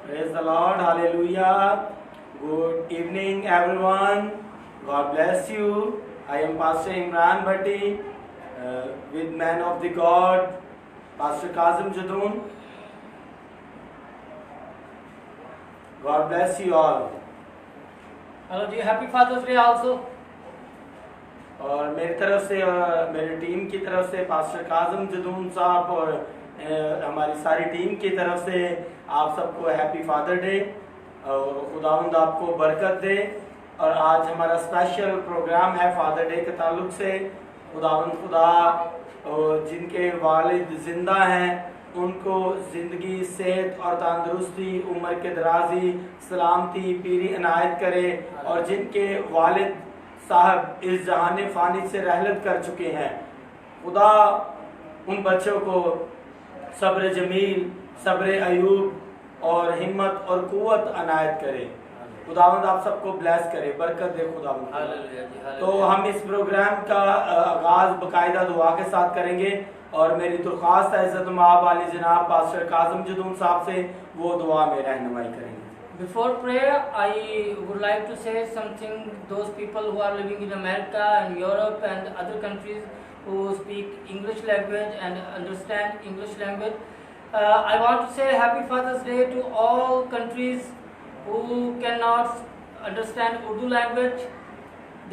Praise the Lord. Hallelujah. Good evening, everyone. God bless you. I am Pastor Imran Bhatti with man of the God, Pastor Kazim Jadoon. God bless you all. Hello ji, Happy Father's Day also. और मेरी तरफ से मेरी team की तरफ से pastor काजम Jadoon साहब और हमारी सारी टीम की तरफ से आप सबको हैप्पी फादर डे और खुदावंद आपको बरकत दे। और आज हमारा स्पेशल प्रोग्राम है फादर डे के ताल्लुक से। खुदावंद खुदा और जिनके वालिद जिंदा हैं उनको ज़िंदगी, सेहत और तंदुरुस्ती, उम्र के दराजी, सलामती, पीरी इनायत करे। और जिनके वालिद साहब इस जहान फ़ानी से रहलत कर चुके हैं, खुदा उन बच्चों को सब्र जमील, सब्र अयूब और हिम्मत और कुव्वत अनायत करे। खुदावंद आप सबको ब्लेस करे, बरकत दे खुदावंद। तो हम इस प्रोग्राम का आगाज़ बाकायदा दुआ के साथ करेंगे और मेरी दरख्वास्त है इज़्ज़त माब वाली जनाब पास्टर काज़म जदून साहब से वो दुआ में रहनुमाई करेंगे। Before prayer, I would like to say something. Those people who are living in America and Europe and other countries who speak English language and understand English language, I want to say Happy Father's Day to all countries who cannot understand Urdu language.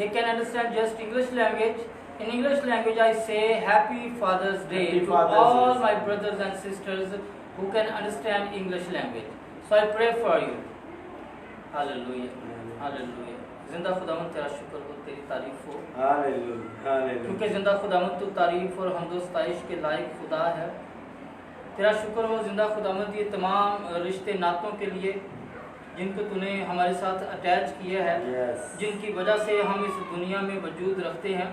They can understand just English language. In English language, I say Happy Father's Day to all my brothers and sisters who can understand English language. So I pray for you. Hallelujah, hallelujah. जिंदा खुदावंद तेरा शुक्र हो, तेरी तारीफ हो। Hallelujah, hallelujah. क्योंकि जिंदा खुदावंद तू तारीफ और हमदो सताइश के लायक खुदा है। तेरा शुक्र हो जिंदा खुदावंद ये तमाम रिश्ते नातों के लिए जिनको तूने हमारे साथ अटैच किया है, जिनकी वजह से हम इस दुनिया में वजूद रखते हैं।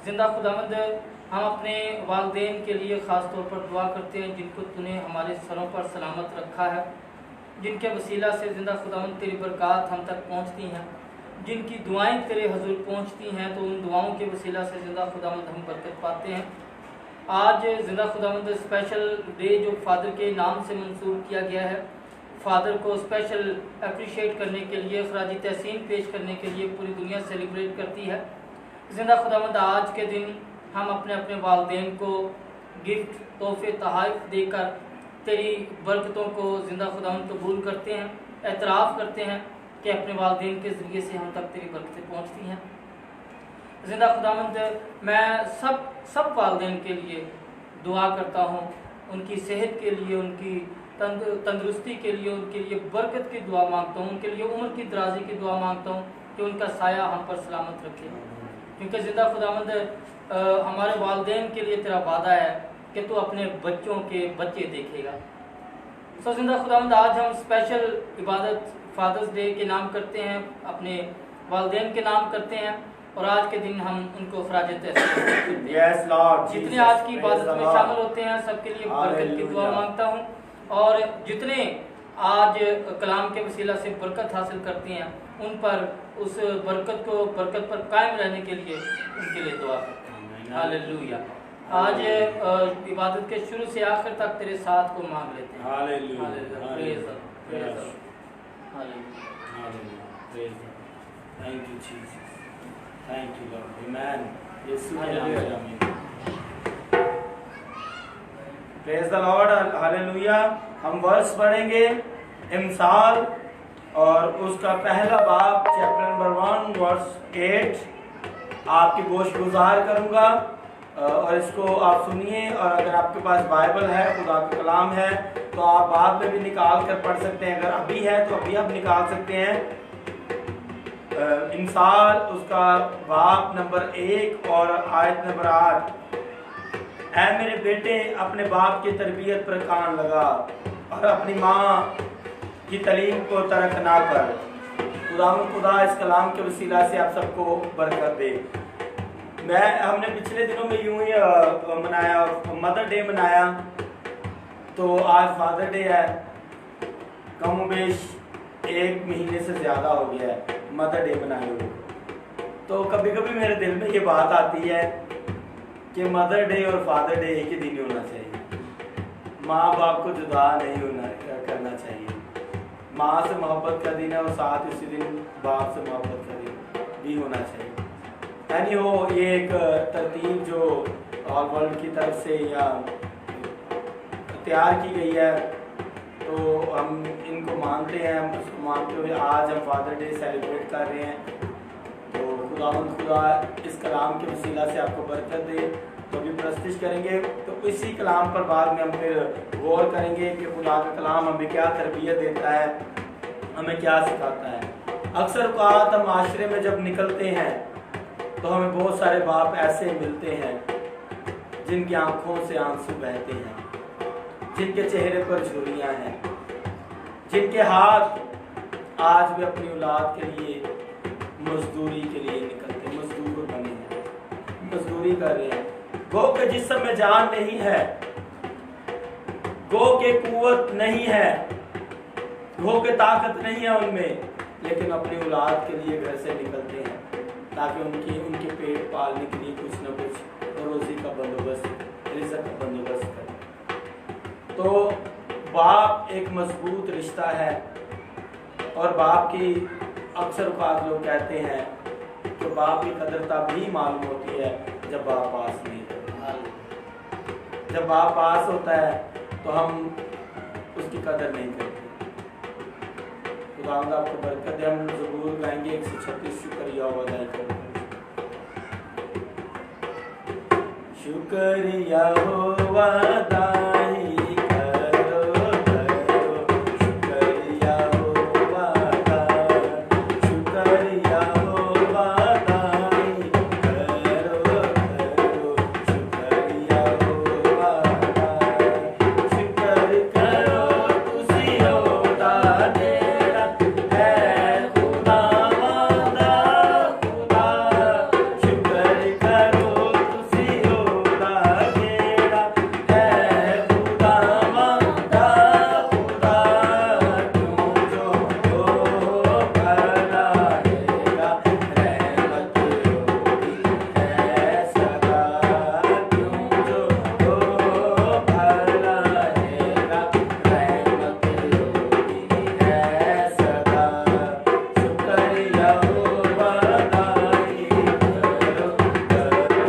जिंदा खुदावंद हम अपने वालिदैन के लिए ख़ास तौर पर दुआ करते हैं जिनको तूने हमारे सरों पर सलामत रखा है, जिनके वसीला से जिंदा खुदावंद तेरी बरक़ात हम तक पहुँचती हैं, जिनकी दुआएं तेरे हजूर पहुँचती हैं, तो उन दुआओं के वसीला से जिंदा खुदावंद हम बरकत पाते हैं। आज जिंदा खुदावंद स्पेशल डे जो फादर के नाम से मंसूब किया गया है, फादर को स्पेशल अप्रिशिएट करने के लिए, खराजी तहसीन पेश करने के लिए पूरी दुनिया सेलिब्रेट करती है। जिंदा खुदावंद आज के दिन हम अपने अपने वालिदैन को गिफ्ट, तोहफे, तोहफ़ देकर तेरी बरकतों को जिंदा खुदावंद कबूल करते हैं, एतराफ़ करते हैं कि अपने वालिदैन के ज़रिए से हम तक तेरी बरकतें पहुँचती हैं। जिंदा खुदावंद मैं सब वालिदैन के लिए दुआ करता हूँ, उनकी सेहत के लिए, उनकी तंदुरुस्ती के लिए, उनके लिए बरकत की दुआ मांगता हूँ, उनके लिए उम्र की दराजी की दुआ मांगता हूँ कि उनका साया हम पर सलामत रखे। क्योंकि जिंदा खुदावंद हमारे वालिदैन के लिए तेरा वादा है कि तू अपने बच्चों के बच्चे देखेगा। सो जिंदा खुदावंद आज हम स्पेशल इबादत फादर्स डे के नाम करते हैं, अपने वालिदैन के नाम करते हैं और आज के दिन हम उनको खराज तहसीन जितने आज की इबादत में शामिल होते हैं सबके लिए बरकत की दुआ मांगता हूँ। और जितने आज कलाम के वसीला से बरकत हासिल करते हैं उन पर उस बरकत पर कायम रहने के लिए उनके लिए दुआ करते हैं। हालेलुया। आज इबादत के शुरू से आखिर तक तेरे साथ को मांग लेते हैं। Hallelujah, thank you Jesus, thank you Lord, amen. यीशु के नाम में आमीन। Praise the Lord, hallelujah. हम वर्स पढ़ेंगे इमसाल और उसका पहला बाब चैप्टर नंबर 1 वर्स 8 आपकी गोश गुजार करूंगा और इसको आप सुनिए। और अगर आपके पास बाइबल है, खुदा का कलाम है, तो आप बाद में भी निकाल कर पढ़ सकते हैं। अगर अभी है तो अभी आप निकाल सकते हैं। इंसाल उसका बाब नंबर 1 और आयत नंबर 8। ऐ मेरे बेटे अपने बाप की तरबियत पर कान लगा और अपनी माँ की तलीम को तर्क ना कर। खुदा इस कलाम के वसीला से आप सबको बरकत दे। हमने पिछले दिनों में यूं ही मनाया, मदर डे मनाया, तो आज फादर डे है। कम बेश 1 महीने से ज़्यादा हो गया है मदर डे मनाए हुए। तो कभी कभी मेरे दिल में ये बात आती है कि मदर डे और फादर डे एक ही दिन होना चाहिए, माँ बाप को जुदा नहीं करना चाहिए। माँ से मोहब्बत का दिन है और साथ इसी दिन बाप से मोहब्बत का दिन भी होना चाहिए। यानी हो ये एक तरतीब जो ऑल वर्ल्ड की तरफ से या तैयार की गई है, तो हम इनको मानते हैं। उसको मानते हुए आज हम फादर डे सेलिब्रेट कर रहे हैं। तो खुदा इस कलाम के वसीला से आपको बरकत दे। तो अभी प्रस्तुत करेंगे, तो इसी कलाम पर बाद में हम फिर गौर करेंगे कि खुदा का कलाम हमें क्या तरबियत देता है, हमें क्या सिखाता है। अक्सर औक़ात हम माशरे में जब निकलते हैं तो हमें बहुत सारे बाप ऐसे मिलते हैं जिनकी आंखों से आंसू बहते हैं, जिनके चेहरे पर झुर्रियाँ हैं, जिनके हाथ आज भी अपनी औलाद के लिए मजदूरी के लिए निकलते, मजदूर बने हैं, मजदूरी कर रहे हैं। गो के जिस्म में जान नहीं है, गो के कुव्वत नहीं है, गो के ताकत नहीं है उनमें, लेकिन अपनी औलाद के लिए घर से निकलते हैं ताकि उनके पेट पालने के लिए कुछ न कुछ रोजी का बंदोबस्त, रिज़्क़ का बंदोबस्त करें। तो बाप एक मजबूत रिश्ता है, और बाप की अक्सर बात लोग कहते हैं कि बाप की कदर तभी मालूम होती है जब बाप पास नहीं होता। जब बाप पास होता है तो हम उसकी कदर नहीं करते। खुदावंद आपको बरकत दे। हम ज़रूर गाएंगे 136 शुक्रिया अदा करो। शुक्रिया हो वादाई करो करो, शुक्रिया हो वादा, शुक्रिया हो वादाई करो करो, शुक्रिया हो वादा, शुक्र करो तुसी होता तेरा है खुदा वादा खुदा, शुक्र करो तुसी होता तेरा है खुदा वादा खुदा, क्यों जो हो भला रहेगा रहमत होगी है सदा, क्यों जो हो भला रहेगा रहमत होगी है सदा, शुक्रिया हो वादाई करो करो,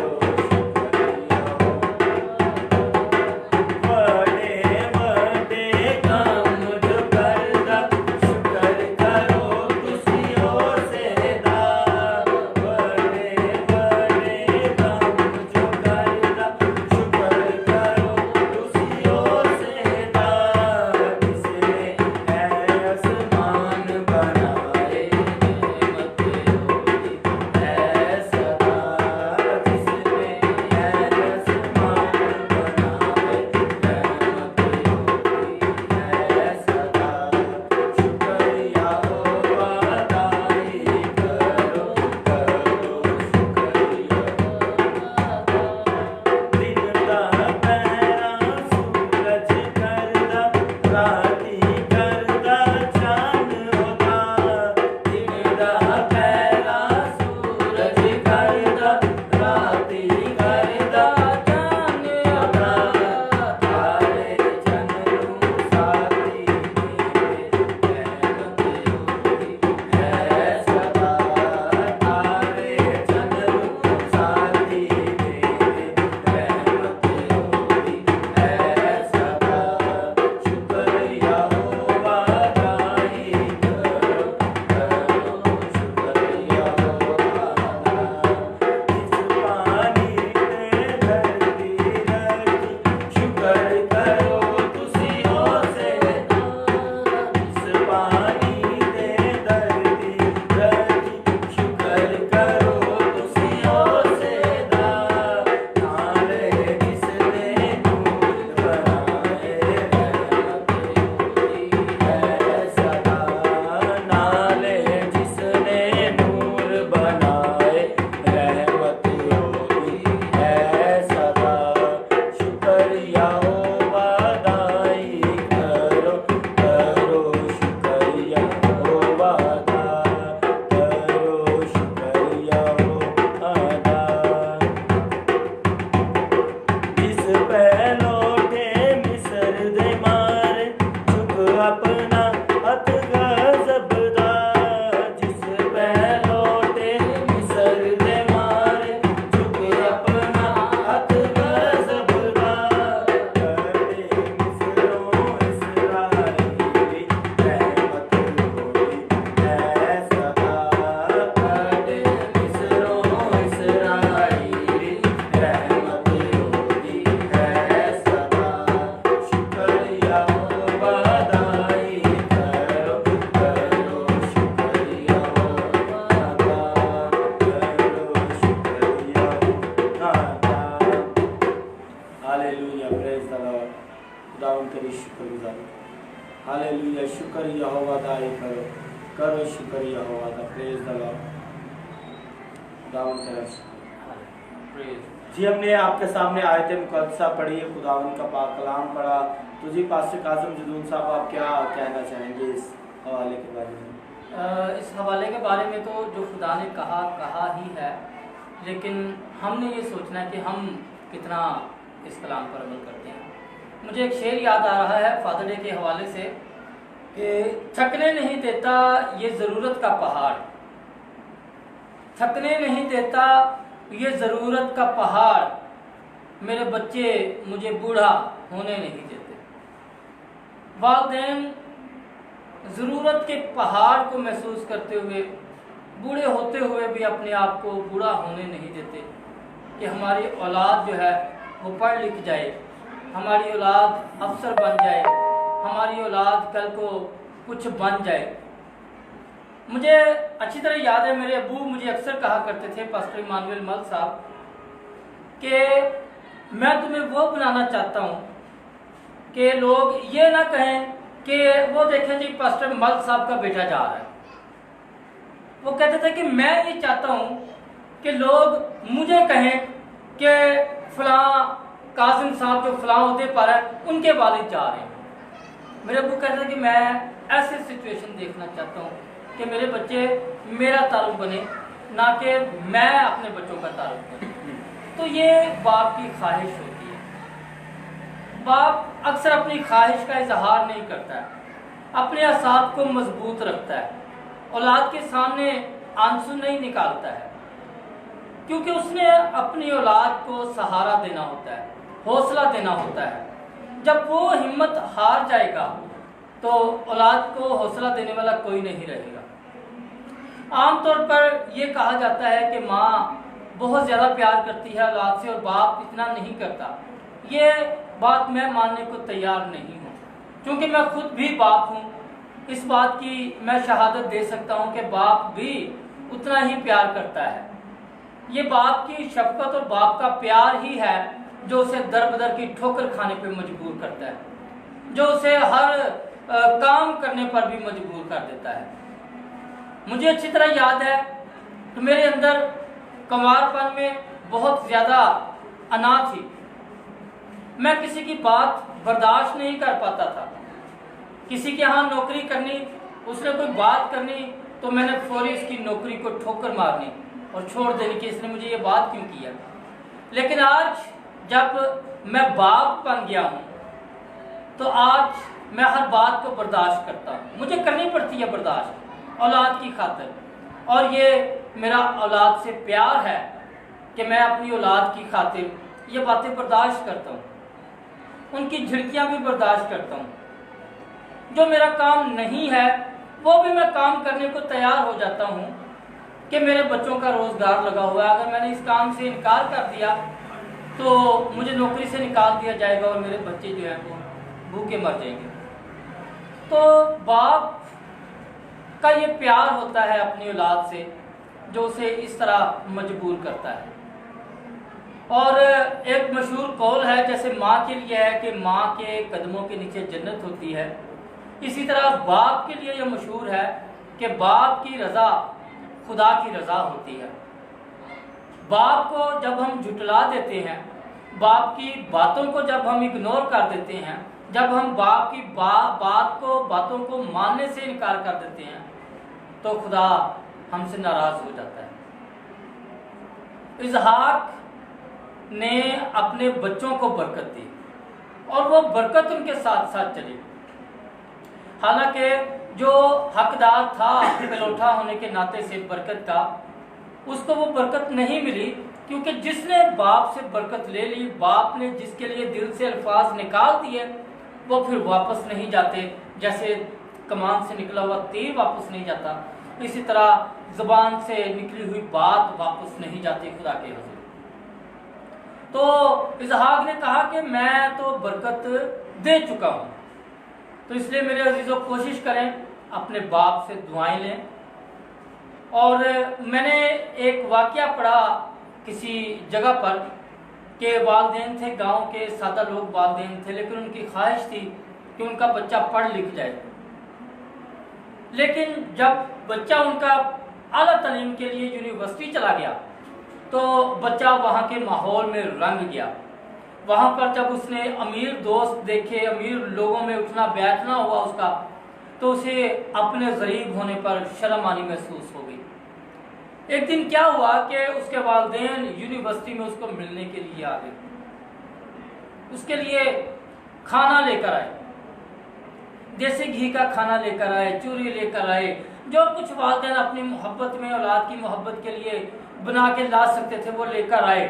बड़े बड़े काम जो करदा, शुक्र करो तुसी हो सेदा, बड़े बड़े काम जो करदा, शुक्र करो तुसी हो सेदा, जिसने है आसमान बनाए रहमत होगी है सदा, जिसने है आसमान बनाए रहमत होगी है सदा, शुक्रिया हो वादाई करो करो, शुक्रिया दिन दा पहरा सूरज करदा, राती करदा चांद होता, दिन दा पहरा सूरज करदा, राती करदा चांद होता, तारे चंद्रू साथी मेरे रहमत होगी है सदा, तारे चंद्रू साथी मेरे रहमत होगी है सदा, शुक्रिया हो वादाई करो करो, शुक्रिया हो वादा, जिस पानी ते धरती रखी, शुक्र करो तुसी हो सेदा, जिस पानी ते धरती रखी, शुक्र करो तुसी हो सेदा, नाले जिसने नूर बनाए रहमत होगी है सदा, नाले जिसने नूर बनाए रहमत होगी है सदा, शुक्रिया हो वादाई करो करो, शुक्रिया हो वादा करो, शुक्रिया हो अदा, जिस पहलोटे मिस्र दे मारे, चुक अपना हथ हालेलुया, शुक्र यहोवा दाई करो, करो शुक्र यहोवा दा, प्रेज द लॉर्ड। खुदावन तेरा शुक्र। जी, हमने आपके सामने आयत मुकद्दसा पढ़ी, खुदावन का पाक कलाम पढ़ा। तो जी पास्टर कासिम जदून साहब, आप क्या कहना चाहेंगे इस हवाले के बारे में? इस हवाले के बारे में तो जो खुदा ने कहा ही है, लेकिन हमने ये सोचना है कि हम कितना इस कलाम पर अमल करते हैं। मुझे एक शेर याद आ रहा है फादर डे के हवाले से कि थकने नहीं देता ये ज़रूरत का पहाड़, थकने नहीं देता ये ज़रूरत का पहाड़, मेरे बच्चे मुझे बूढ़ा होने नहीं देते। वालिदैन ज़रूरत के पहाड़ को महसूस करते हुए, बूढ़े होते हुए भी अपने आप को बूढ़ा होने नहीं देते कि हमारी औलाद जो है वो पढ़ लिख जाए, हमारी औलाद अफसर बन जाए, हमारी औलाद कल को कुछ बन जाए। मुझे अच्छी तरह याद है, मेरे अबू मुझे अक्सर कहा करते थे, पास्टर इमानुएल मल साहब, कि मैं तुम्हें वो बनाना चाहता हूँ कि लोग ये ना कहें कि वो देखें जी पास्टर मल साहब का बेटा जा रहा है। वो कहते थे कि मैं ये चाहता हूँ कि लोग मुझे कहें कि फलां कासिम साहब जो फलां होते पर है उनके वालिद जा रहे हैं। मेरे अबू कहते थे कि मैं ऐसे सिचुएशन देखना चाहता हूँ कि मेरे बच्चे मेरा ताल्लुक बने, ना कि मैं अपने बच्चों का ताल्लुक बने। तो ये बाप की ख्वाहिश होती है। बाप अक्सर अपनी ख्वाहिश का इजहार नहीं करता है, अपने असाब को मजबूत रखता है, औलाद के सामने आंसू नहीं निकालता है, क्योंकि उसने अपनी औलाद को सहारा देना होता है, हौसला देना होता है। जब वो हिम्मत हार जाएगा तो औलाद को हौसला देने वाला कोई नहीं रहेगा। आमतौर पर यह कहा जाता है कि माँ बहुत ज़्यादा प्यार करती है औलाद से और बाप इतना नहीं करता। ये बात मैं मानने को तैयार नहीं हूँ, क्योंकि मैं खुद भी बाप हूँ। इस बात की मैं शहादत दे सकता हूँ कि बाप भी उतना ही प्यार करता है। ये बाप की शफकत और बाप का प्यार ही है जो उसे दर बदर की ठोकर खाने पे मजबूर करता है, जो उसे हर काम करने पर भी मजबूर कर देता है। मुझे अच्छी तरह याद है कि मेरे अंदर कंवारपन में बहुत ज़्यादा अना थी। मैं किसी की बात बर्दाश्त नहीं कर पाता था। किसी के यहाँ नौकरी करनी, उसने कोई बात करनी तो मैंने फौरी उसकी नौकरी को ठोकर मारनी और छोड़ देनी कि इसने मुझे ये बात क्यों किया। लेकिन आज जब मैं बाप बन गया हूँ तो आज मैं हर बात को बर्दाश्त करता हूँ। मुझे करनी पड़ती है बर्दाश्त औलाद की खातिर, और ये मेरा औलाद से प्यार है कि मैं अपनी औलाद की खातिर ये बातें बर्दाश्त करता हूँ, उनकी झिड़कियाँ भी बर्दाश्त करता हूँ। जो मेरा काम नहीं है वो भी मैं काम करने को तैयार हो जाता हूँ कि मेरे बच्चों का रोज़गार लगा हुआ है। अगर मैंने इस काम से इनकार कर दिया तो मुझे नौकरी से निकाल दिया जाएगा और मेरे बच्चे जो हैं वो भूखे मर जाएंगे। तो बाप का ये प्यार होता है अपनी औलाद से जो उसे इस तरह मजबूर करता है। और एक मशहूर कौल है, जैसे माँ के लिए है कि माँ के कदमों के नीचे जन्नत होती है, इसी तरह बाप के लिए यह मशहूर है कि बाप की रज़ा खुदा की रज़ा होती है। बाप को जब हम झुटला देते हैं, बाप की बातों को जब हम इग्नोर कर देते हैं, जब हम बाप की बातों को मानने से इनकार कर देते हैं, तो खुदा हमसे नाराज हो जाता है। इसहाक ने अपने बच्चों को बरकत दी और वो बरकत उनके साथ साथ चली। हालांकि जो हकदार था पेलोठा होने के नाते से बरकत का, उसको वो बरकत नहीं मिली, क्योंकि जिसने बाप से बरकत ले ली, बाप ने जिसके लिए दिल से अल्फाज निकाल दिए, वो फिर वापस नहीं जाते। जैसे कमान से निकला हुआ तीर वापस नहीं जाता, इसी तरह जुबान से निकली हुई बात वापस नहीं जाती खुदा के हुज़ूर। तो इसहाक ने कहा कि मैं तो बरकत दे चुका हूँ, तो इसलिए मेरे अजीज़ों कोशिश करें अपने बाप से दुआएं लें। और मैंने एक वाक़या पढ़ा किसी जगह पर कि वालिदैन थे, गांव के सादा लोग वालिदैन थे, लेकिन उनकी ख्वाहिश थी कि उनका बच्चा पढ़ लिख जाए। लेकिन जब बच्चा उनका आला तालीम के लिए यूनिवर्सिटी चला गया तो बच्चा वहाँ के माहौल में रंग गया। वहाँ पर जब उसने अमीर दोस्त देखे, अमीर लोगों में उठना बैठना हुआ उसका, तो उसे अपने गरीब होने पर शर्मानी महसूस हो गई। एक दिन क्या हुआ कि उसके वालिदैन यूनिवर्सिटी में उसको मिलने के लिए आ गए, उसके लिए खाना लेकर आए, देसी घी का खाना लेकर आए, चूरी लेकर आए, जो कुछ वालिदैन अपनी मोहब्बत में, औलाद की मोहब्बत के लिए बना के ला सकते थे वो लेकर आए।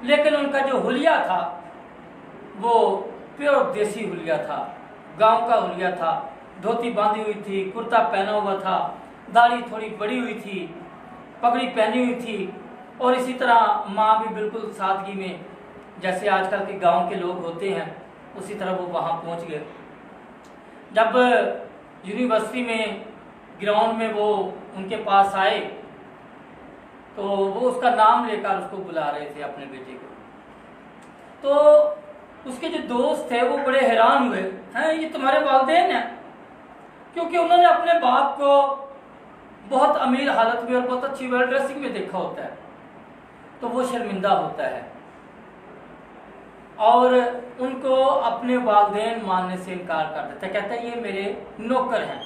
लेकिन उनका जो हुलिया था वो प्योर देसी हुलिया था, गांव का हुलिया था। धोती बांधी हुई थी, कुर्ता पहना हुआ था, दाढ़ी थोड़ी बड़ी हुई थी, पगड़ी पहनी हुई थी, और इसी तरह माँ भी बिल्कुल सादगी में, जैसे आजकल के गांव के लोग होते हैं, उसी तरह वो वहाँ पहुँच गए। जब यूनिवर्सिटी में ग्राउंड में वो उनके पास आए तो वो उसका नाम लेकर उसको बुला रहे थे, अपने बेटे को। तो उसके जो दोस्त थे वो बड़े हैरान हुए, हैं ये तुम्हारे वालिदैन हैं? क्योंकि उन्होंने अपने बाप को बहुत अमीर हालत में और बहुत अच्छी वेल ड्रेसिंग में देखा होता है, तो वो शर्मिंदा होता है और उनको अपने वालिदैन मानने से इनकार कर देता है। कहता है ये मेरे नौकर हैं,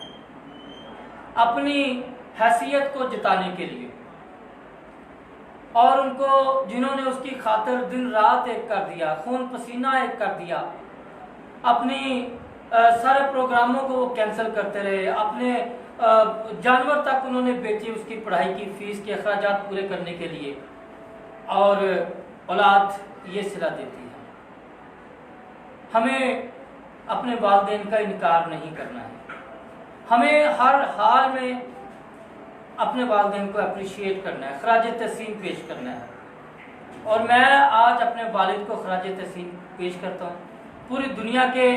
अपनी हैसियत को जताने के लिए। और उनको, जिन्होंने उसकी खातिर दिन रात एक कर दिया, खून पसीना एक कर दिया, अपनी सारे प्रोग्रामों को वो कैंसिल करते रहे, अपने जानवर तक उन्होंने बेची उसकी पढ़ाई की फीस के अखराजात पूरे करने के लिए, और औलाद ये सिला देती है। हमें अपने वालिदैन का इनकार नहीं करना है, हमें हर हाल में अपने वालिदैन को अप्रिशिएट करना है, खराज तहसीन पेश करना है। और मैं आज अपने वालिद को खराज तहसीन पेश करता हूँ, पूरी दुनिया के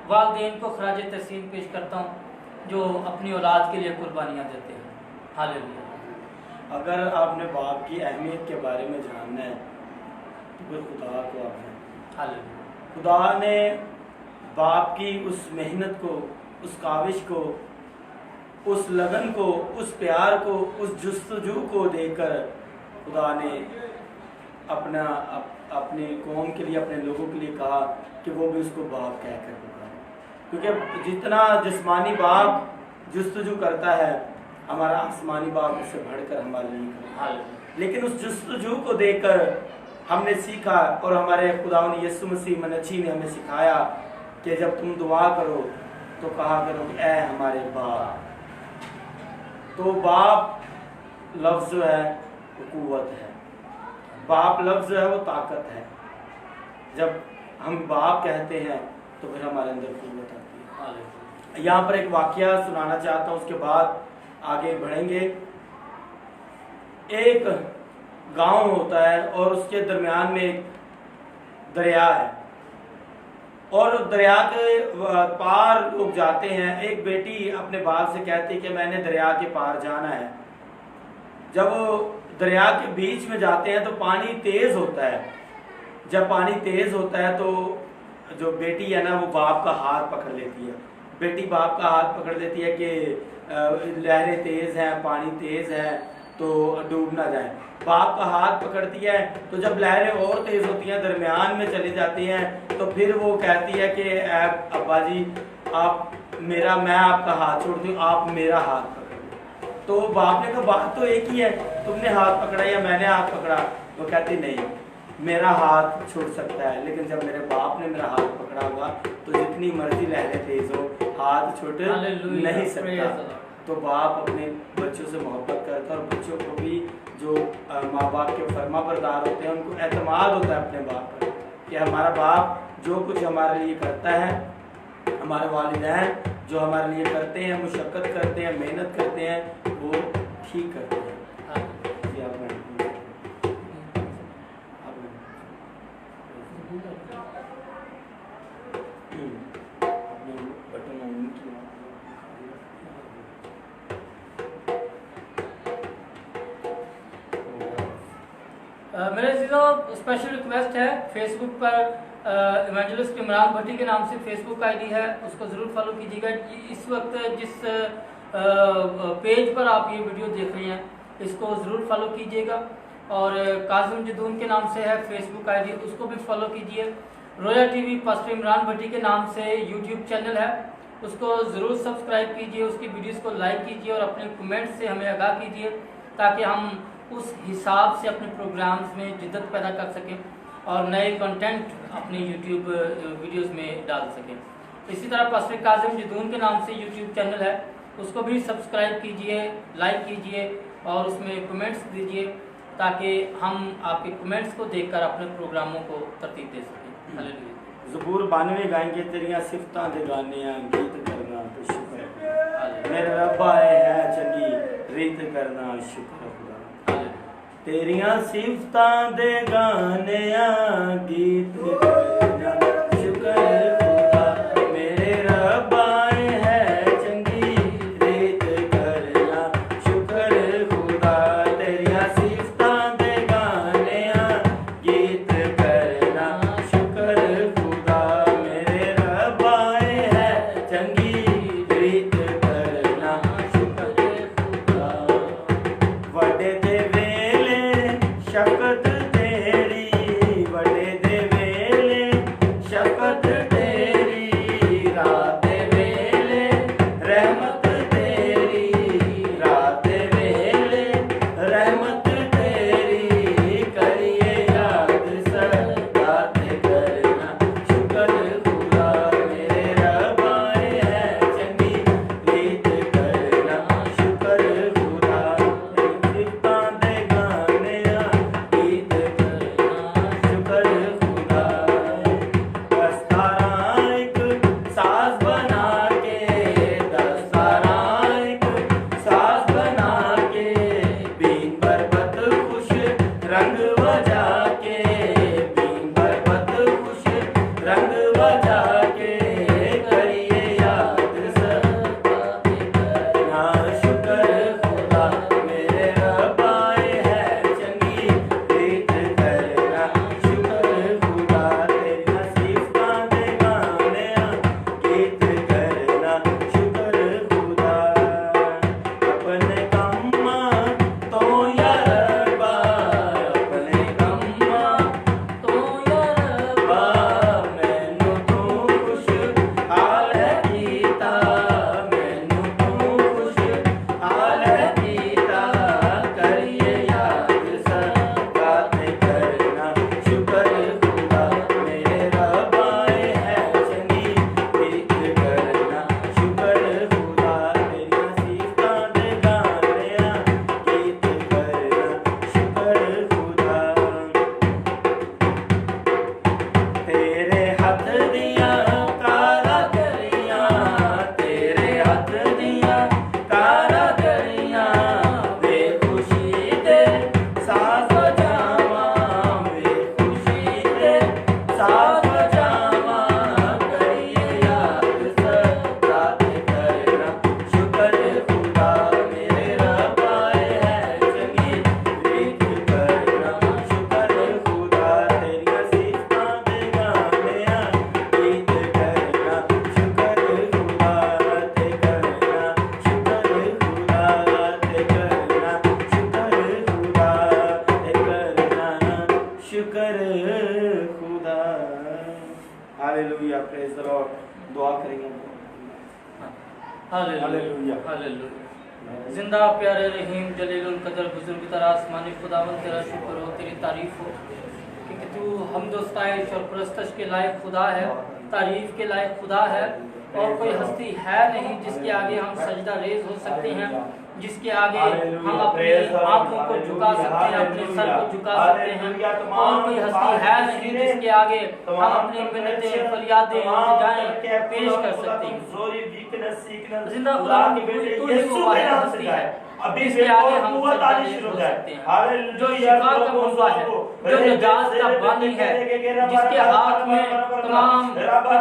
वालिदैन को खराज तहसीन पेश करता हूँ जो अपनी औलाद के लिए कुर्बानियाँ देते हैं। हालेलुया। अगर आपने बाप की अहमियत के बारे में जानना है तो फिर खुदा को आपने, हालेलुया, खुदा ने बाप की उस मेहनत को, उस काविश को, उस लगन को, उस प्यार को, उस जुस्तजू को देकर खुदा ने अपने कौम के लिए, अपने लोगों के लिए कहा कि वो भी उसको बाप कहकर पुकारे। क्योंकि जितना जिस्मानी बाप जुस्तजू करता है, हमारा आसमानी बाप उससे बढ़कर हमारे लिए करता है। लेकिन उस जुस्तजू को देखकर हमने सीखा, और हमारे खुदावंद यीशु मसीह मसीह ने हमें सिखाया कि जब तुम दुआ करो तो कहा करो कि ऐ हमारे बाप। तो बाप लफ्ज़ जो है वो कुव्वत है, बाप लफ्ज़ जो है वो ताकत है। जब हम बाप कहते हैं तो फिर हमारे अंदर कुव्वत आती है। यहाँ पर एक वाकया सुनाना चाहता हूँ, उसके बाद आगे बढ़ेंगे। एक गांव होता है और उसके दरमियान में एक दरिया है, और दरिया के पार लोग जाते हैं। एक बेटी अपने बाप से कहती है कि मैंने दरिया के पार जाना है। जब वो दरिया के बीच में जाते हैं तो पानी तेज होता है। जब पानी तेज होता है तो जो बेटी है ना वो बाप का हाथ पकड़ लेती है। बेटी बाप का हाथ पकड़ लेती है कि लहरें तेज हैं, पानी तेज है, तो डूब ना जाए। बाप का हाथ पकड़ती है तो जब लहरें और तेज होती हैं, दरमियान में चली जाती हैं, तो फिर वो कहती है कि अब्बा जी आप मेरा, मैं आपका हाथ छोड़ती हूँ, आप मेरा हाथ पकड़ो। तो बाप ने कहा बात तो एक ही है, तुमने हाथ पकड़ा या मैंने हाथ पकड़ा? वो कहती नहीं, मेरा हाथ छूट सकता है, लेकिन जब मेरे बाप ने मेरा हाथ पकड़ा होगा तो जितनी मर्जी लहरें तेज हो हाथ छूट नहीं सकता। तो बाप अपने बच्चों से मोहब्बत करता है, और बच्चों को भी जो माँ बाप के फर्मा बरदार होते हैं उनको एतमाद होता है अपने बाप पर कि हमारा बाप जो कुछ हमारे लिए करता है, हमारे वालिदैन जो हमारे लिए करते हैं, मुशक्क़त करते हैं, मेहनत करते हैं, वो ठीक करते हैं। मेरे चीज़ों स्पेशल रिक्वेस्ट है, फेसबुक पर इवेंजलिस्ट इमरान भट्टी के नाम से फेसबुक आईडी है, उसको ज़रूर फॉलो कीजिएगा। इस वक्त जिस पेज पर आप ये वीडियो देख रहे हैं इसको ज़रूर फॉलो कीजिएगा। और कासिम जदून के नाम से है फेसबुक आईडी, उसको भी फॉलो कीजिए। रोया टीवी पास्टर इमरान भट्टी के नाम से यूट्यूब चैनल है, उसको ज़रूर सब्सक्राइब कीजिए, उसकी वीडियोस को लाइक कीजिए और अपने कमेंट से हमें आगाह कीजिए ताकि हम उस हिसाब से अपने प्रोग्राम्स में जिद्दत पैदा कर सकें और नए कंटेंट अपने यूट्यूब वीडियोस में डाल सकें। इसी तरह पास्टर कासिम जदून के नाम से यूट्यूब चैनल है, उसको भी सब्सक्राइब कीजिए, लाइक कीजिए और उसमें कमेंट्स दीजिए ताकि हम आपके कमेंट्स को देखकर अपने प्रोग्रामों को तरतीब दे सकें। हालेलुया। ज़बूर 92 गाएंगे तेरिया सिफतां दे गाने गीत करना तो शुक्र मेरे रब आए है चंगी रीत करना शुक्र खुदा। तेरिया सिफतां दे गाने गीत करना शुक्र खुदा। मेरे रब आए है चंगी रीत करना शुक्र खुदा। तेरिया सिफतां दे गाने गीत करना शुक्र खुदा। मेरे रब आए है चंगी रीत करना शुक्र खुदा। वडे दे वेले शफकत तेरी, वडे दे वेले शफकत तेरी, रात दे वेले रहमत तेरी, रात दे वेले रहमत तेरी, करिए याद सदा ते करना शुक्र खुदा। मेरे रब आए है चंगी रीत करना शुक्र खुदा। सिफतां दे गाने गीत करना शुक्र खुदा। दस्तारा एक साज बना के, दस्तारा एक साज बना के, बीन बरबत खुश रंग बजा के, बीन बरबत खुश रंग बजा के, करिए याद सदा ते करना शुक्र खुदा। मेरे रब आए है चंगी रीत करना शुक्र खुदा। तेरिया सिफतां दे गाने गीत करना शुक्र खुदा। अपने कम्मा तो या रब्बा, अपने कम्मा तो या रब्बा, मैनू तू खुश हाल है कीता, मैनू तू खुश हाल है कीता, करिए याद सदा ते करना शुक्र खुदा। मेरे रब आए है चंगी रीत करना शुक्र खुदा। तेरिया सिफतां दे गाने गीत करना शुक्र खुदा। तेरे हथ दियां कारागरियां, तेरे हथ दियां कारागरियां, बेखुशी दे साज बजावां, बेखुशी दे साज बजावां, करिए याद सदा ते करना शुक्र खुदा। मेरे रब आए है चंगी रीत करना शुक्र खुदा। तेरिया सिफतां दे गाने गीत करना शुक्र खुदा ते करना शुक्र खुदा ते करना शुक्र खुदा ते करना शुक्र खुदा। Hallelujah, praise the Lord. दुआ करेंगे। Hallelujah hallelujah. जिंदा प्यारे रहीम जलीलुल कदर बुजुर्ग तरह आसमानी खुदावन तेरा शुक्र हो, तेरी तारीफ हो कि तू हमद व सताइश और परस्तश के लायक खुदा है, तारीफ के लायक खुदा है और कोई हस्ती है नहीं जिसके आगे हम सजदा रेज हो सकते हैं, जिसके आगे हम अपनी आंखों को झुका सकते हैं, अपने सर को झुका सकते हैं। और कोई हस्ती है नहीं जिसके आगे हम अपनी मिन्नतें फरियादें इल्तिजाएं पेश कर सकते हैं। जिंदा खुदा की कोई तू ही वो वाहिद हस्ती है जिसके आगे हम सजदा रेज हो सकते हैं, जो शिफा का मौजू है, जो निजात का बानी है, जिसके हाथ में तमाम कुदरत का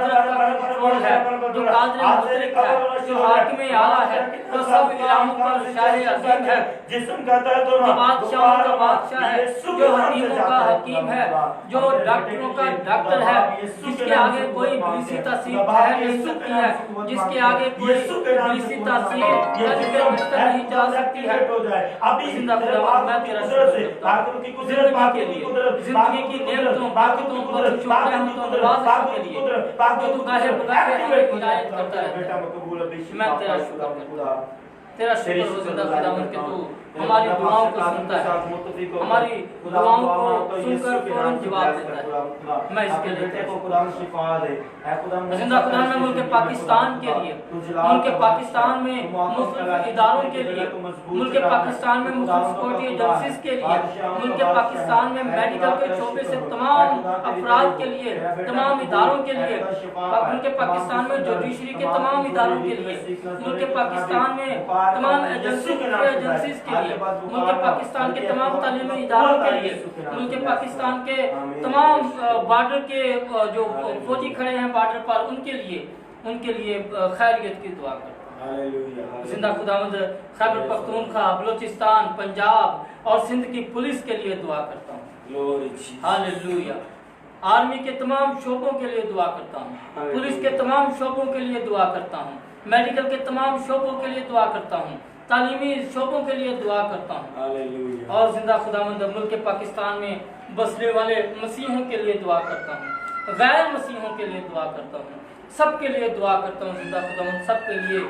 कंट्रोल है, जो कादिर मुतलक है, जो हाकिम आला है, जो सब इलाहों पर और शाह अजीम है, जिस्म का दर्द होना, जो बादशाहों का बादशाह है, जो हकीमों का हकीम है, जो डॉक्टरों का डॉक्टर है, जिसके आगे कोई इब्लीसी तासीर ठहर नहीं सकती है, जिसके आगे कोई इब्लीसी तासीर नहीं जा सकती है। जिंदा खुदा मैं तेरा जिंदगी की नेमतों बातों पर शुक्र हम तो नवाज़िशों के लिए जो तू गाहे बुला के हमें हिदायत करता है। मैं तेरा शुक्र करता हूं, तेरा शुक्र हो जिंदा खुदावंद के तू हमारी दुआओं को सुनता है, हमारी दुआओं को सुनकर फौरन जवाब देता है। मैं इसके लिए जिंदा खुदा में मुल्क पाकिस्तान के लिए, मुल्क पाकिस्तान में मुख्तलिफ इदारों के लिए, मुल्क पाकिस्तान में मुख्तलिफ सिक्योरिटी एजेंसीज के लिए, मुल्क पाकिस्तान में मेडिकल के शोबे से तमाम अफराद के लिए, तमाम इदारों के लिए, मुल्क पाकिस्तान में जुडिशरी के तमाम इदारों के लिए, मुल्क पाकिस्तान में तमाम एजेंसीज के लिए, मुल्क पाकिस्तान के तमाम तालीमी इदारों के लिए, मुल्क पाकिस्तान के तमाम बॉर्डर के जो फौजी खड़े हैं बॉर्डर पर उनके लिए खैरियत की दुआ करता हूं। जिंदा खुदावंद खैबर पख्तूनख्वा, बलूचिस्तान, पंजाब और सिंध की पुलिस के लिए दुआ करता हूँ। हालेलुया। आर्मी के तमाम शोबों के लिए दुआ करता हूँ, पुलिस के तमाम शोबों के लिए दुआ करता हूँ, मेडिकल के तमाम शोबों के लिए दुआ करता हूँ, तालीमी शोबों के लिए दुआ करता हूँ। और जिंदा खुदावंद मुल्क पाकिस्तान में बसने वाले मसीहों के लिए दुआ करता हूँ, गैर मसीहों के लिए दुआ करता हूँ, सबके लिए दुआ करता हूँ। जिंदा खुदावंद सबके लिए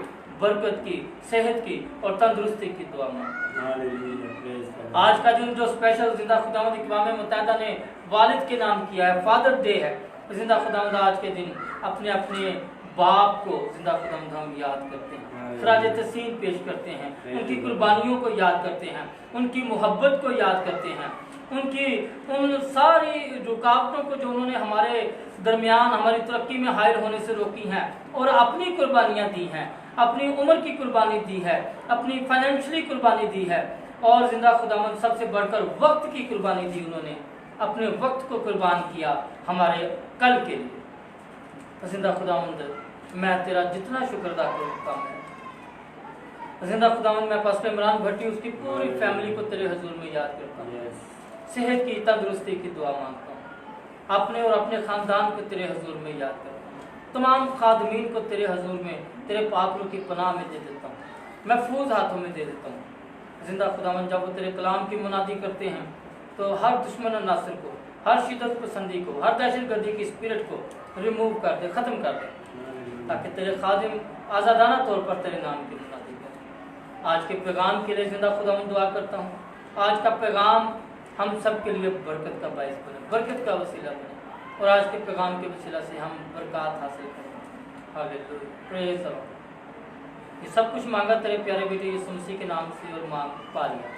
बरकत की, सेहत की और तंदुरुस्ती की दुआ मांगता हूँ। आज का दिन जो स्पेशल जिंदा खुदावंद इक़वाम मुत्तहिदा ने वालिद के नाम किया है, फादर डे है, जिंदा खुदावंद आज के दिन अपने अपने बाप को जिंदा खुदावंद हम याद करते हैं, खराज तहसीन पेश करते हैं, उनकी कुर्बानियों को याद करते हैं, उनकी मोहब्बत को याद करते हैं, उन सारी रुकावटों को जो उन्होंने हमारे दरमियान हमारी तरक्की में हायल होने से रोकी हैं और अपनी कुर्बानियाँ दी हैं, अपनी उम्र की कुर्बानी दी है, अपनी फाइनेंशियली कुर्बानी दी है और जिंदा खुदावंद सबसे बढ़कर वक्त की कुर्बानी दी। उन्होंने अपने वक्त को कुर्बान किया हमारे कल के लिए। जिंदा खुदावंद मैं तेरा जितना शुक्र अदा करता हूँ। जिंदा खुदावंद मैं पास्टर इमरान भट्टी उसकी पूरी फैमिली को तेरे हुजूर में याद करता हूँ, सेहत की, तंदुरुस्ती की दुआ मांगता हूँ, अपने और अपने खानदान को तेरे हुजूर में याद करता हूँ, तमाम खादमीन को तेरे हुजूर में तेरे पाक की पनाह में दे देता हूँ, महफूज हाथों में दे देता हूँ। जिंदा खुदावंद जब वो तेरे कलाम की मुनादी करते हैं तो हर दुश्मन और नासिर को, हर शिदत पसंदी को, हर दहशतगर्दी की स्पिरिट को रिमूव कर दे, ख़त्म कर दे, ताकि तेरे खादिम आज़ादाना तौर पर तेरे नाम की मुनादी करें। आज के पैगाम के लिए जिंदा खुदावंद दुआ करता हूँ, आज का पैगाम हम सब के लिए बरकत का बायस बने, बरकत का वसीला बने और आज के पैगाम के वसीला से हम बरकत हासिल करें। Hallelujah, praise the Lord. ये सब कुछ मांगा तेरे प्यारे बेटे यीशु मसीह के नाम से और मांग पा लिया।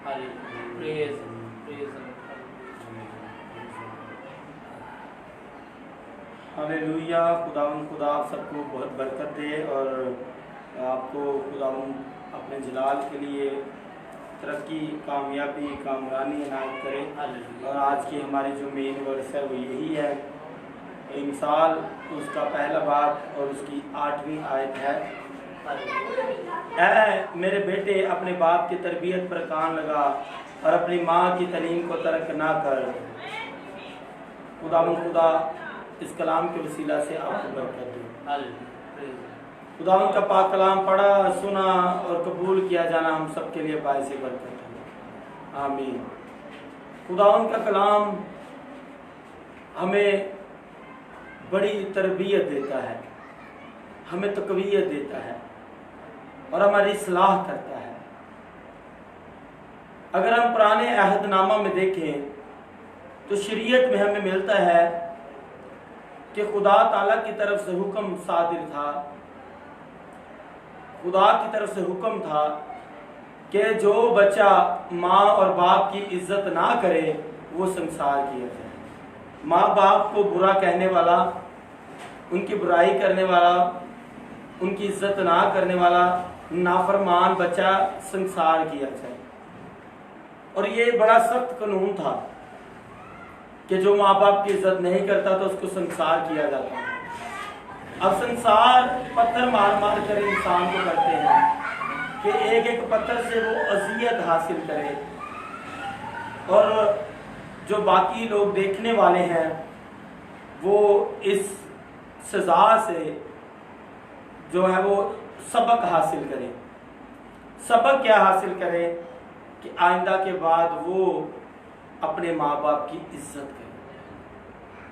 Hallelujah, praise praise the Lord. Hallelujah. खुदावंद खुदा आप सबको बहुत बरकत दे और आपको खुदावंद अपने जलाल के लिए तरक्की, कामयाबी, कामरानी इनायत करें। और आज की हमारी जो मेन वर्स है वो यही है, इंसाल उसका पहला बाब और उसकी 8वीं आयत है। ऐ मेरे बेटे अपने बाप की तरबियत पर कान लगा और अपनी माँ की तालीम को तर्क ना कर। खुदावंद खुदा इस कलाम के वसीला से आपको बरकत दे। खुदावंद का पाक कलाम पढ़ा, सुना और कबूल किया जाना हम सब के लिए बायसे बरकत है। आमीन। खुदावंद का कलाम हमें बड़ी तरबियत देता है, हमें तकवीयत देता है और हमारी इस्लाह करता है। अगर हम पुराने अहदनामा में देखें तो शरीयत में हमें मिलता है कि खुदा ताला की तरफ से हुक्म सादिर था, खुदा की तरफ से हुक्म था कि जो बच्चा माँ और बाप की इज्जत ना करे वो संसार किया जाए। माँ बाप को बुरा कहने वाला, उनकी बुराई करने वाला, उनकी इज्जत ना करने वाला नाफरमान बच्चा संसार किया जाए। और ये बड़ा सख्त कानून था कि जो माँ बाप की इज्जत नहीं करता तो उसको संसार किया जाता है। अब संसार पत्थर मार मार कर इंसान को करते हैं, कि एक एक पत्थर से वो अजियत हासिल करे, और जो बाकी लोग देखने वाले हैं वो इस सजा से जो है वो सबक हासिल करें। सबक क्या हासिल करें कि आइंदा के बाद वो अपने माँ बाप की इज्जत करें।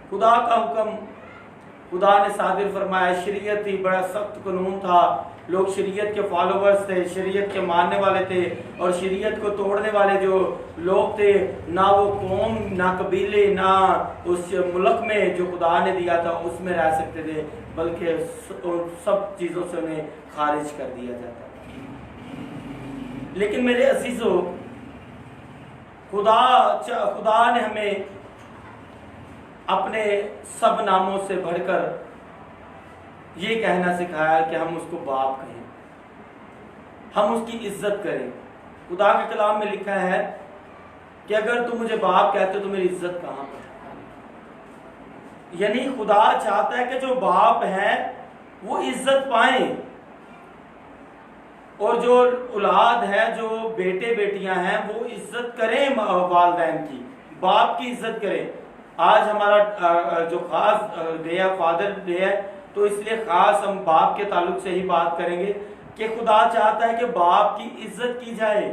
खुदा का हुक्म खुदा ने सादिर फरमाया, शरीयत ही बड़ा सख्त कानून था, लोग शरीयत के फॉलोवर्स थे, शरीयत के मानने वाले थे, और शरीयत को तोड़ने वाले जो लोग थे, ना वो कौम, ना कबीले, ना उस मुल्क में जो खुदा ने दिया था उसमें रह सकते थे, बल्कि सब चीज़ों से उन्हें खारिज कर दिया जाता। लेकिन मेरे अजीजों, खुदा ने हमें अपने सब नामों से बढ़कर ये कहना सिखाया कि हम उसको बाप कहें, हम उसकी इज्जत करें। खुदा के कलाम में लिखा है कि अगर तुम मुझे बाप कहते हो तो मेरी इज्जत कहाँ पर? यानी खुदा चाहता है कि जो बाप है वो इज्जत पाए, और जो औलाद है, जो बेटे बेटियां हैं, वो इज्जत करें वालिदैन की, बाप की इज्जत करें। आज हमारा जो खास डे है, फादर डे है, तो इसलिए खास हम बाप के ताल्लुक से ही बात करेंगे कि खुदा चाहता है कि बाप की इज्जत की जाए।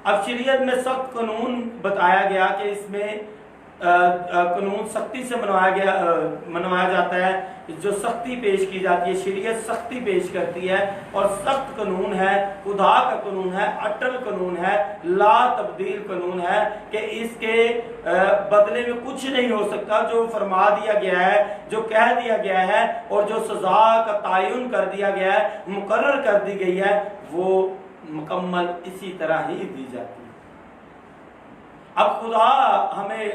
अब शरीयत में सख्त कानून बताया गया कि इसमें कानून सख्ती से मनवाया जाता है, जो सख्ती पेश की जाती है, शरीयत सख्ती पेश करती है, और सख्त कानून है, खुदा का कानून है, अटल कानून है, ला तब्दील कानून है कि इसके बदले में कुछ नहीं हो सकता। जो फरमा दिया गया है, जो कह दिया गया है, और जो सजा का तयन कर दिया गया है, मुकर्रर कर दी गई है, वो मुकम्मल इसी तरह ही दी जाती है। अब खुदा हमें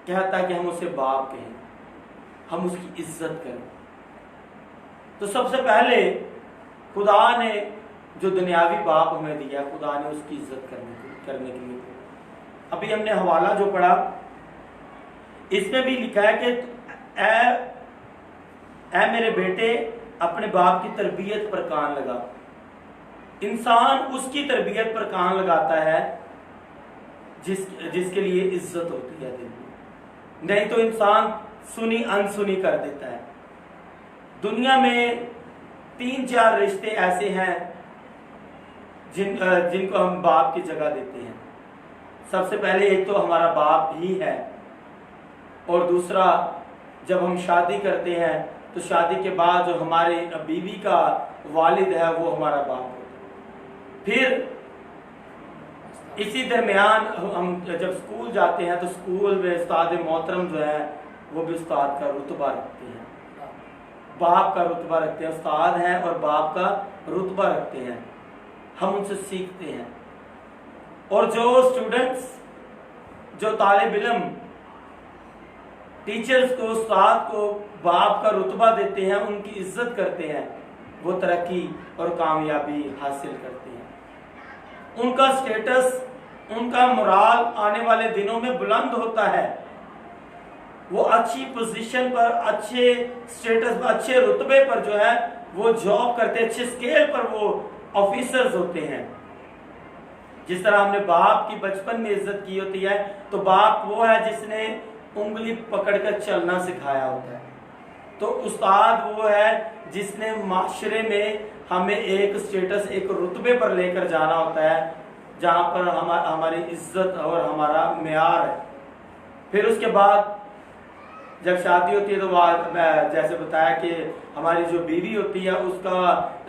कहता है कि हम उसे बाप कहें, हम उसकी इज्जत करें। तो सबसे पहले खुदा ने जो दुनियावी बाप हमें दिया, खुदा ने उसकी इज्जत करने के लिए। अभी हमने हवाला जो पढ़ा, इसमें भी लिखा है कि ऐ मेरे बेटे, अपने बाप की तरबियत पर कान लगा। इंसान उसकी तरबियत पर कान लगाता है जिसके लिए इज्जत होती है दिल में, नहीं तो इंसान सुनी अनसुनी कर देता है। दुनिया में 3-4 रिश्ते ऐसे हैं जिनको हम बाप की जगह देते हैं। सबसे पहले एक तो हमारा बाप ही है, और दूसरा जब हम शादी करते हैं तो शादी के बाद जो हमारे बीवी का वालिद है वो हमारा बाप है। फिर इसी दरमियान हम जब स्कूल जाते हैं तो स्कूल में उस्ताद मोहतरम जो है वो भी उस्ताद का रुतबा रखते हैं, बाप का रुतबा रखते हैं। उस्ताद हैं और बाप का रुतबा रखते हैं, हम उनसे सीखते हैं। और जो स्टूडेंट्स, जो तालिब इल्म टीचर्स को, उस्ताद को बाप का रुतबा देते हैं, उनकी इज्जत करते हैं, वो तरक्की और कामयाबी हासिल करते हैं। उनका स्टेटस, उनका मोराल आने वाले दिनों में बुलंद होता है। वो अच्छी पोजीशन पर, अच्छे स्टेटस पर, अच्छे रुतबे पर जो है वो जॉब करते हैं, अच्छे स्केल पर वो ऑफिसर्स होते हैं। जिस तरह हमने बाप की बचपन में इज्जत की होती है, तो बाप वो है जिसने उंगली पकड़कर चलना सिखाया होता है। तो उस्ताद वो है जिसने माशरे में हमें एक स्टेटस, एक रुतबे पर लेकर जाना होता है, जहाँ पर हमारी इज्जत और हमारा मेयार है। फिर उसके बाद जब शादी होती है तो जैसे बताया कि हमारी जो बीवी होती है उसका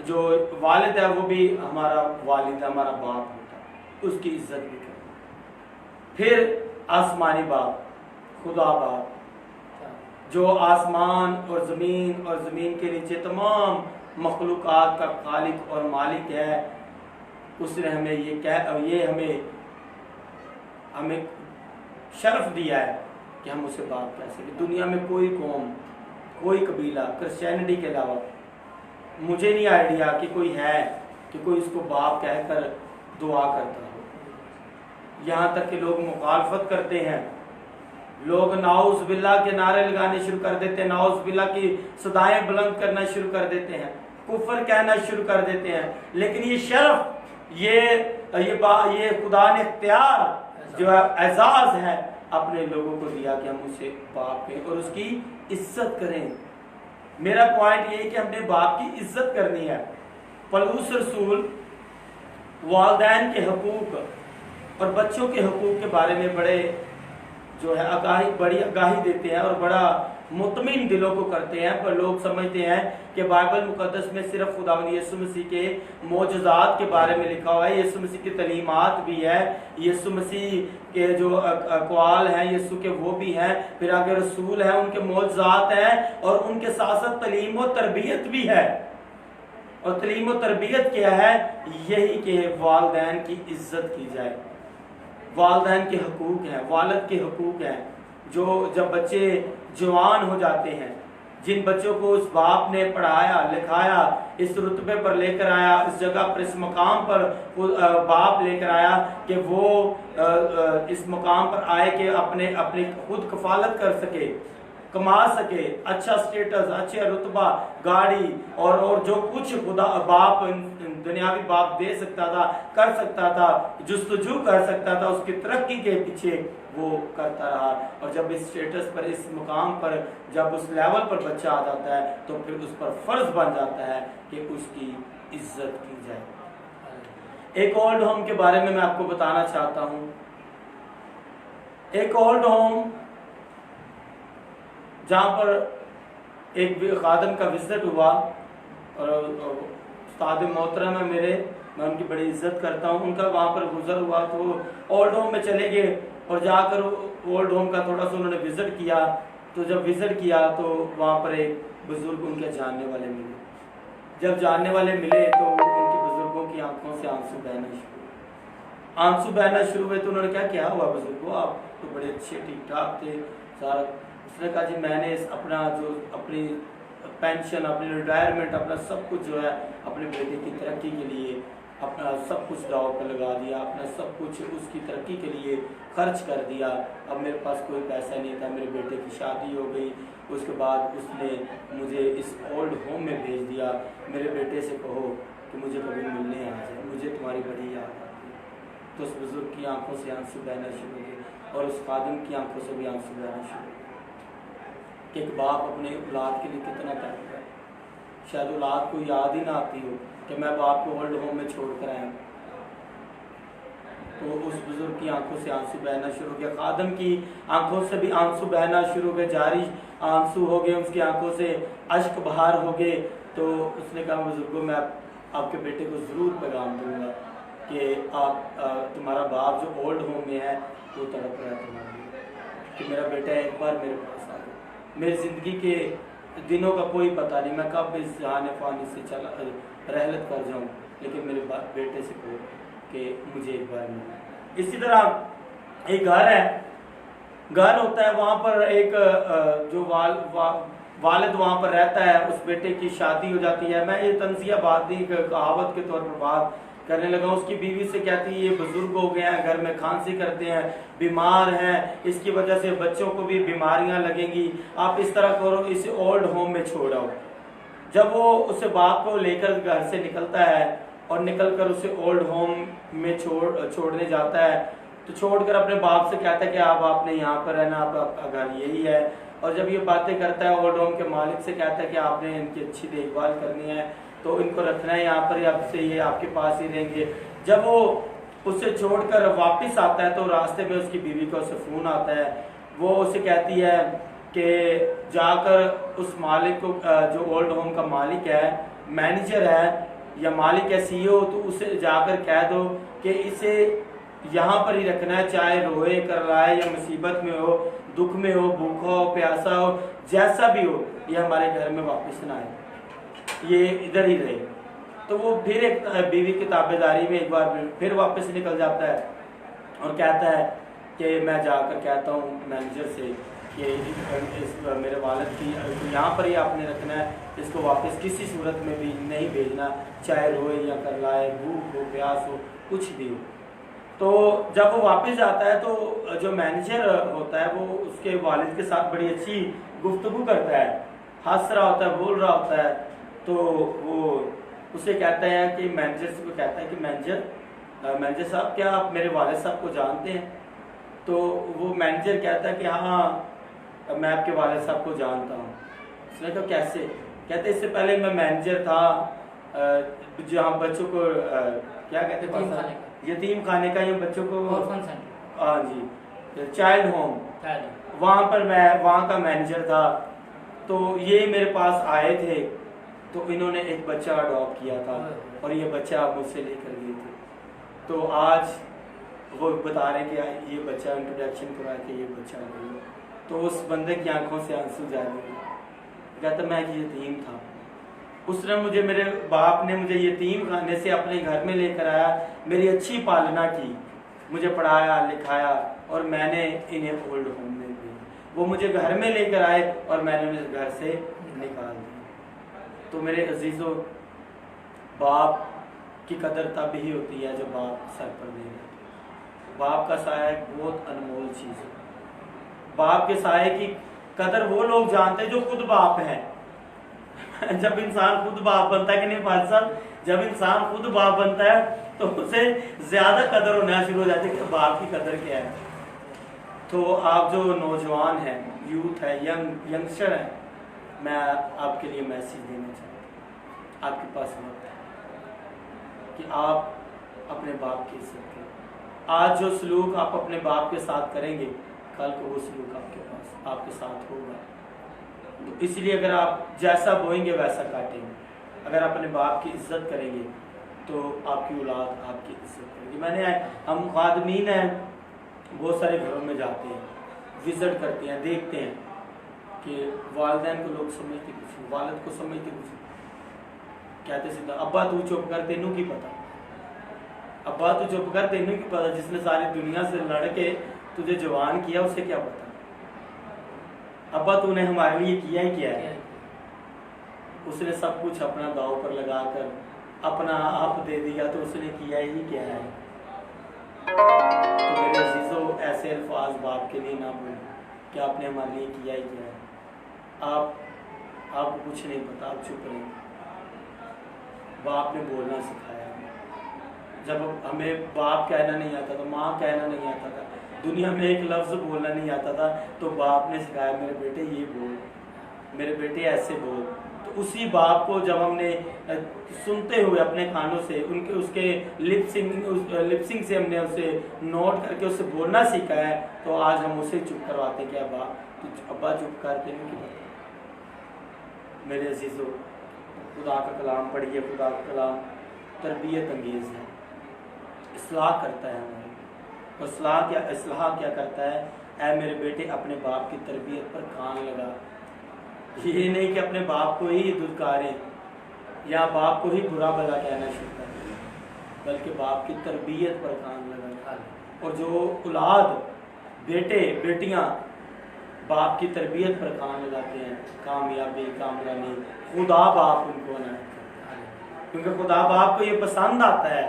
जो वालिद है वो भी हमारा वालिद, हमारा बाप होता है, उसकी इज्जत भी करें। फिर आसमानी बाप, खुदा बाप, जो आसमान और ज़मीन के नीचे तमाम मखलूक़ात का खालिक और मालिक है, उसने हमें ये हमें शर्फ दिया है कि हम उसे बाप कह सकें। दुनिया में कोई कौम, कोई कबीला, क्रिश्चियनिटी के अलावा मुझे नहीं आइडिया कि कोई है कि कोई इसको बाप कहकर दुआ करता हो। यहाँ तक कि लोग मुखालफत करते हैं, लोग नाउज़ बिल्लाह के नारे लगाने शुरू कर देते हैं, नाउज़ बिल्लाह की सदाएं बुलंद करना शुरू कर देते हैं, कुफर कहना शुरू कर देते हैं। लेकिन ये शर्फ ये खुदा ने इख्तियार जो है एजाज है अपने लोगों को दिया कि हम उसे बाप कहें और उसकी इज्जत करें। मेरा पॉइंट ये है कि हमने बाप की इज्जत करनी है। पौलुस रसूल वालिदैन के हकूक और बच्चों के हकूक के बारे में बड़ी आगाही देते हैं और बड़ा मुतमिन दिलों को करते हैं। पर लोग समझते हैं कि बाइबल मुकद्दस में सिर्फ खुदावंद यीशु मसीह के मौजूदात के बारे में लिखा हुआ है, यीशु मसीह की तलीमात भी है, यीशु मसीह के जो अक़वाल हैं यीशु के वो भी हैं, फिर आगे रसूल हैं उनके मौजूदात हैं और उनके साथ साथ तलीम और तरबियत भी है। और तलीम और तरबियत क्या है? यही कि वालिदैन की इज्जत की जाए। वालिदैन के हकूक हैं, वालिद के हकूक हैं। जो जब बच्चे जवान हो जाते हैं, जिन बच्चों को उस बाप ने पढ़ाया लिखाया, इस रुतबे पर लेकर आया, इस जगह पर इस मकाम पर बाप लेकर आया कि वो इस मकाम पर आए कि अपनी खुद कफालत कर सके, कमा सके, अच्छा स्टेटस, अच्छा रुतबा, गाड़ी और जो कुछ खुदा बाप दुनियावी बाप दे सकता था, कर सकता था, जुस्तजू कर सकता था, उसकी तरक्की के पीछे वो करता रहा। और जब इस स्टेटस पर, इस मुकाम पर, जब उस लेवल पर बच्चा आ जाता है तो फिर उस पर फर्ज बन जाता है कि उसकी इज्जत की जाए। एक ओल्ड होम के बारे में मैं आपको बताना चाहता हूँ। एक ओल्ड होम जहाँ पर एक खादम का विजिट हुआ और उस्ताद मोहतरम है मेरे, मैं उनकी बड़ी इज्जत करता हूँ, उनका वहाँ पर गुजर हुआ तो ओल्ड होम में चले गए और जाकर ओल्ड होम का थोड़ा सा उन्होंने विजिट किया। तो जब विजिट किया तो वहाँ पर एक बुजुर्ग उनके जानने वाले मिले। जब जानने वाले मिले तो उनके बुजुर्गों की आंखों से आंसू बहना शुरू हुए। तो उन्होंने क्या हुआ बुजुर्गों, आप तो बड़े अच्छे ठीक ठाक थे सारा। उसने कहा जी मैंने अपनी पेंशन, अपनी रिटायरमेंट, अपना सब कुछ जो है अपने बेटे की तरक्की के लिए अपना सब कुछ दाव पर लगा दिया, अपना सब कुछ उसकी तरक्की के लिए खर्च कर दिया। अब मेरे पास कोई पैसा नहीं था, मेरे बेटे की शादी हो गई, उसके बाद उसने मुझे इस ओल्ड होम में भेज दिया। मेरे बेटे से कहो कि मुझे कभी मिलने आ जाए, मुझे तुम्हारी बड़ी याद आती है। तो उस बुजुर्ग की आंखों से आंसू बहना शुरू हो गए और उस खादिम की आंखों से भी आंसू बहना शुरू हो गए कि एक बाप अपने औलाद के लिए कितना तड़पता है। शायद औलाद को याद ही ना आती हो कि मैं बाप को ओल्ड होम में छोड़ कर आया। तो उस बुजुर्ग की आंखों से आंसू बहना शुरू हो गया, खादम की आंखों से भी आंसू बहना शुरू हो गए, जारी आंसू हो गए, उसकी आंखों से अश्क बहार हो गए। तो उसने कहा बुजुर्गों मैं आपके बेटे को ज़रूर पैगाम दूंगा कि तुम्हारा बाप जो ओल्ड होम में है वो तड़प रहा है तुम्हारे लिए, कि मेरा बेटा एक बार मेरे पास आ गया। मेरी ज़िंदगी के दिनों का कोई पता नहीं, मैं कब इस जहान फ़ानी से चला रहलत कर जाऊँ, लेकिन मेरे बेटे से कहो कि मुझे एक बार मिले। इसी तरह एक घर है, घर होता है, वहाँ पर एक जो वालिद वहाँ पर रहता है, उस बेटे की शादी हो जाती है। मैं ये तंजिया बात नहीं, कहावत के तौर पर बात करने लगा। उसकी बीवी से कहती है ये बुजुर्ग हो गए हैं, घर में खांसी करते हैं, बीमार हैं, इसकी वजह से बच्चों को भी बीमारियां लगेंगी, आप इस तरह करो इसे ओल्ड होम में छोड़ आओ। जब वो उसे बाप को लेकर घर से निकलता है और निकलकर उसे ओल्ड होम में छोड़ने जाता है, तो छोड़कर अपने बाप से कहता है कि आप आपने यहाँ पर रहना, आपका घर यही है। और जब ये बातें करता है ओल्ड होम के मालिक से कहता है कि आपने इनकी अच्छी देखभाल करनी है, तो इनको रखना है यहाँ पर, आपसे ये आपके पास ही रहेंगे। जब वो उसे छोड़कर वापस आता है तो रास्ते में उसकी बीवी का उसे फ़ोन आता है। वो उसे कहती है कि जाकर उस मालिक को, जो ओल्ड होम का मालिक है, मैनेजर है या मालिक है, CEO, तो उसे जाकर कह दो कि इसे यहाँ पर ही रखना है, चाहे रोए कर रहा है या मुसीबत में हो, दुख में हो, भूखा हो, प्यासा हो, जैसा भी हो, ये हमारे घर में वापस ना आए, ये इधर ही रहे। तो वो फिर एक बीवी की ताबेदारी में एक बार फिर वापस निकल जाता है और कहता है कि मैं जाकर कहता हूँ मैनेजर से कि मेरे वालिद की यहाँ पर ही आपने रखना है, इसको वापस किसी सूरत में भी नहीं भेजना, चाहे रोए या कर लाए, भूख हो, प्यास हो, कुछ भी हो। तो जब वो वापस जाता है तो जो मैनेजर होता है वो उसके वालिद के साथ बड़ी अच्छी गुफ्तगू करता है, हंस रहा होता है, बोल रहा होता है। तो वो उसे कहता है कि मैनेजर से कहता है कि मैनेजर मैनेजर साहब क्या आप मेरे वालिद साहब को जानते हैं? तो वो मैनेजर कहता है कि हाँ मैं आपके वालिद साहब को जानता हूँ। उसने कहा कैसे? कहते इससे पहले मैं मैनेजर था जहाँ बच्चों को क्या कहते हैं, यतीम खाने का, या बच्चों को, हाँ जी, चाइल्ड होम, वहाँ पर मैं वहाँ का मैनेजर था। तो ये मेरे पास आए थे, तो इन्होंने एक बच्चा अडॉप्ट किया था और ये बच्चा मुझसे लेकर गए थे। तो आज वो बता रहे कि ये बच्चा इंट्रोडक्शन करवाया कि ये बच्चा नहीं। तो उस बंदे की आंखों से आंसू जा रहे, कहता मैं यतीम था, उसने मुझे, मेरे बाप ने मुझे यतीम खाने से अपने घर में लेकर आया, मेरी अच्छी पालना की, मुझे पढ़ाया लिखाया और मैंने इन्हें ओल्ड होम में दिया। वो मुझे घर में लेकर आए और मैंने उन्हें घर से निकाल दिया। तो मेरे अजीजों, बाप की कदर तब ही होती है जब बाप सर पर नहीं रहता। बाप का साया एक बहुत अनमोल चीज़ है। बाप के साये की कदर वो लोग जानते हैं जो खुद बाप हैं। जब इंसान खुद बाप बनता है कि नहीं भाई साहब, जब इंसान खुद बाप बनता है तो उसे ज्यादा कदर होना शुरू हो जाती है कि बाप की कदर क्या है। तो आप जो नौजवान हैं, यूथ है, यंगस्टर हैं, मैं आपके लिए मैसेज देना चाहता हूँ। आपके पास वक्त है कि आप अपने बाप की इज्जत करें। आज जो सलूक आप अपने बाप के साथ करेंगे, कल को वो सलूक आपके साथ होगा। तो इसलिए अगर आप जैसा बोएंगे वैसा काटेंगे। अगर आप अपने बाप की इज्जत करेंगे तो आपकी औलाद आपकी इज्जत करेगी। हम खादमीन हैं, बहुत सारे घरों में जाते हैं, विजिट करते हैं, देखते हैं कि वालिदैन को लोग समझते कुछ, वालिद को समझते कुछ। कहते सीधा अब्बा तू चुप कर, तेनू की पता, अब्बा तू चुप कर, तेनू की पता, जिसने सारी दुनिया से लड़ के तुझे जवान किया उसे क्या पता। अब्बा तूने हमारे लिए किया ही क्या है। उसने सब कुछ अपना दाव पर लगाकर अपना आप दे दिया, तो उसने किया ही क्या है। तो मेरे अजीजों, ऐसे अल्फाज बाप के लिए ना बोलें कि आपने हमारे लिए किया ही क्या है। आपको कुछ नहीं पता, आप चुप रहें। बाप ने बोलना सिखाया। जब हमें बाप कहना नहीं आता था, माँ कहना नहीं आता था, दुनिया में एक लफ्ज़ बोलना नहीं आता था, तो बाप ने सिखाया मेरे बेटे ये बोल, मेरे बेटे ऐसे बोल। तो उसी बाप को जब हमने सुनते हुए अपने कानों से उनके उसके लिपसिंग से हमने उसे नोट करके उससे बोलना सीखा है, तो आज हम उसे चुप करवाते कि अब्बा चुप करते नहीं कि। मेरे अजीजों, खुदा का कलाम पढ़िए। खुदा का कलाम तरबियत अंगेज़ है, इस्लाह करता है हमारी। और इस्लाह क्या करता है? ऐ मेरे बेटे, अपने बाप की तरबियत पर कान लगा। ये नहीं कि अपने बाप को ही दुदकारें या बाप को ही बुरा भला कहना शुरू करें, बल्कि बाप की तरबियत पर कान लगा। और जो औलाद, बेटे बेटियां बाप की तरबियत पर कान लगाते हैं, कामयाबी कामरानी खुदा बाप उनको अनायत करता है। क्योंकि खुदा बाप को ये पसंद आता है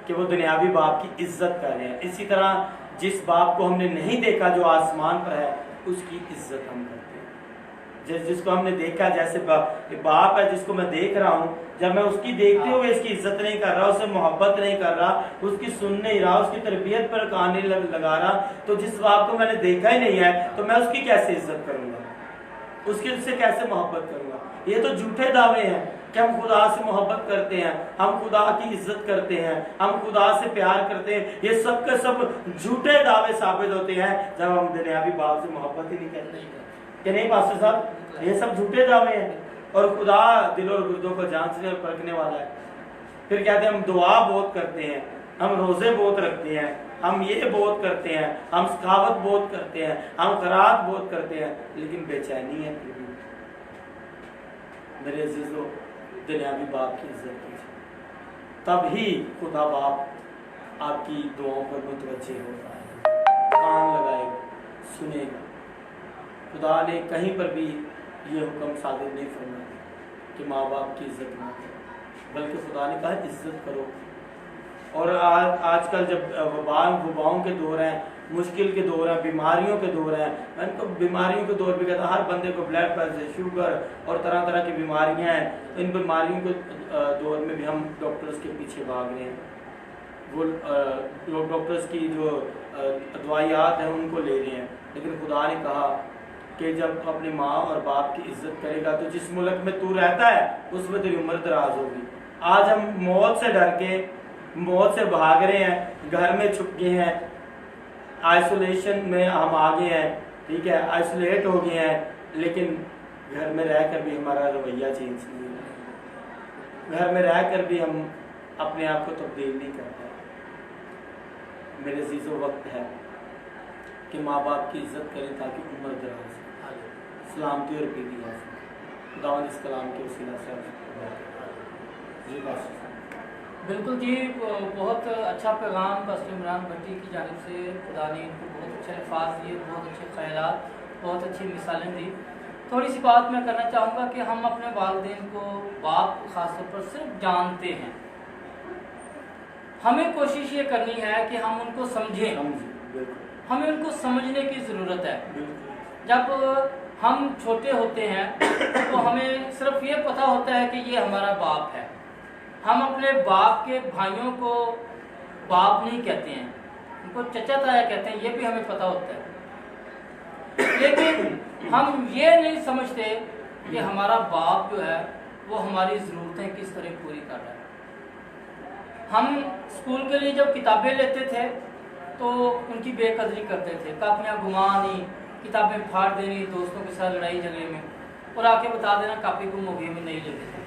कि वो दुनियावी बाप की इज्जत कर रहे हैं। इसी तरह जिस बाप को हमने नहीं देखा जो आसमान पर है, उसकी इज्जत हम करते हैं। जिसको हमने देखा, जैसे बाप है जिसको मैं देख रहा हूँ, जब मैं उसकी देखते हुए इसकी इज्जत नहीं कर रहा, उससे मोहब्बत नहीं कर रहा, उसकी सुन नहीं रहा, उसकी तरबियत पर कान नहीं लगा रहा, तो जिस बाप को मैंने देखा ही नहीं है, तो मैं उसकी कैसे इज्जत करूंगा, उससे कैसे मोहब्बत करूंगा। ये तो झूठे दावे हैं कि हम खुदा से मोहब्बत करते हैं, हम खुदा की इज्जत करते हैं, हम खुदा से प्यार करते हैं। ये सब के सब झूठे दावे साबित होते हैं जब हम दुनियावी बाप से मोहब्बत ही नहीं करते। कि नहीं पास्टर साहब, ये सब झूठे दावे हैं। और खुदा दिल और गुर्दों को जांचने और परखने वाला है। फिर कहते हैं हम दुआ बहुत करते हैं, हम रोजे बहुत रखते हैं, हम ये बहुत करते हैं, हम सखावत बहुत करते हैं, हम खैरात बहुत करते हैं, लेकिन बेचैनी है। मेरे अजीजों, दुनियावी बाप की इज्जत कीजिए, तब ही खुदा बाप आपकी दुआओं पर मुतवज्जे होता है, कान लगाएगा, सुनेगा। खुदा ने कहीं पर भी ये हुक्म सादिर नहीं फरमाया कि माँ बाप की इज्जत ना करो, बल्कि खुदा ने कहा इज्जत करो। और आजकल जब वबाओं के दौर हैं, मुश्किल के दौर हैं, बीमारियों के दौर हैं, मैंने तो बीमारियों के दौर भी कहता, हर बंदे को ब्लड प्रेशर, शुगर और तरह तरह की बीमारियां हैं। इन बीमारियों के दौर में भी हम डॉक्टर्स के पीछे भाग रहे हैं, वो लोग डॉक्टर्स की जो दवाइयात हैं उनको ले रहे हैं, लेकिन खुदा ने कहा कि जब अपनी माँ और बाप की इज्जत करेगा तो जिस मुल्क में तू रहता है उसमें तेरी उम्र दराज होगी। आज हम मौत से डर के, मौत से भाग रहे हैं, घर में छुप गए हैं, आइसोलेशन में हम आ गए हैं, ठीक है, आइसोलेट हो गए हैं, लेकिन घर में रहकर भी हमारा रवैया चेंज नहीं हुआ। घर में रहकर भी हम अपने आप को तब्दील नहीं करते। मेरे अजीज़ों, वक्त है कि माँ बाप की इज्जत करें ताकि उम्र दराज सलामती और पीढ़ी आ सके। खुदावंद इस कलाम के वसीला से जी बस। बिल्कुल जी, बहुत अच्छा पैगाम पास्टर इमरान भट्टी की जानिब से खुदा ने इनको बहुत अच्छे अल्फाज दिए, बहुत अच्छे ख्यालात, बहुत अच्छी मिसालें दी। थोड़ी सी बात मैं करना चाहूँगा कि हम अपने वालिदैन को, बाप को ख़ासतौर पर सिर्फ जानते हैं, हमें कोशिश ये करनी है कि हम उनको समझें। हमें उनको समझने की ज़रूरत है। जब हम छोटे होते हैं तो हमें सिर्फ ये पता होता है कि ये हमारा बाप है। हम अपने बाप के भाइयों को बाप नहीं कहते हैं, उनको चचा ताया कहते हैं, ये भी हमें पता होता है। लेकिन हम ये नहीं समझते कि हमारा बाप जो है वो हमारी ज़रूरतें किस तरह पूरी कर रहा है। हम स्कूल के लिए जब किताबें लेते थे तो उनकी बेकदरी करते थे, कापियाँ घुमानी, किताबें फाड़ देनी, दोस्तों के साथ लड़ाई झगड़े में, और आके बता देना कापी गुम हो गई, में नहीं लेते थे।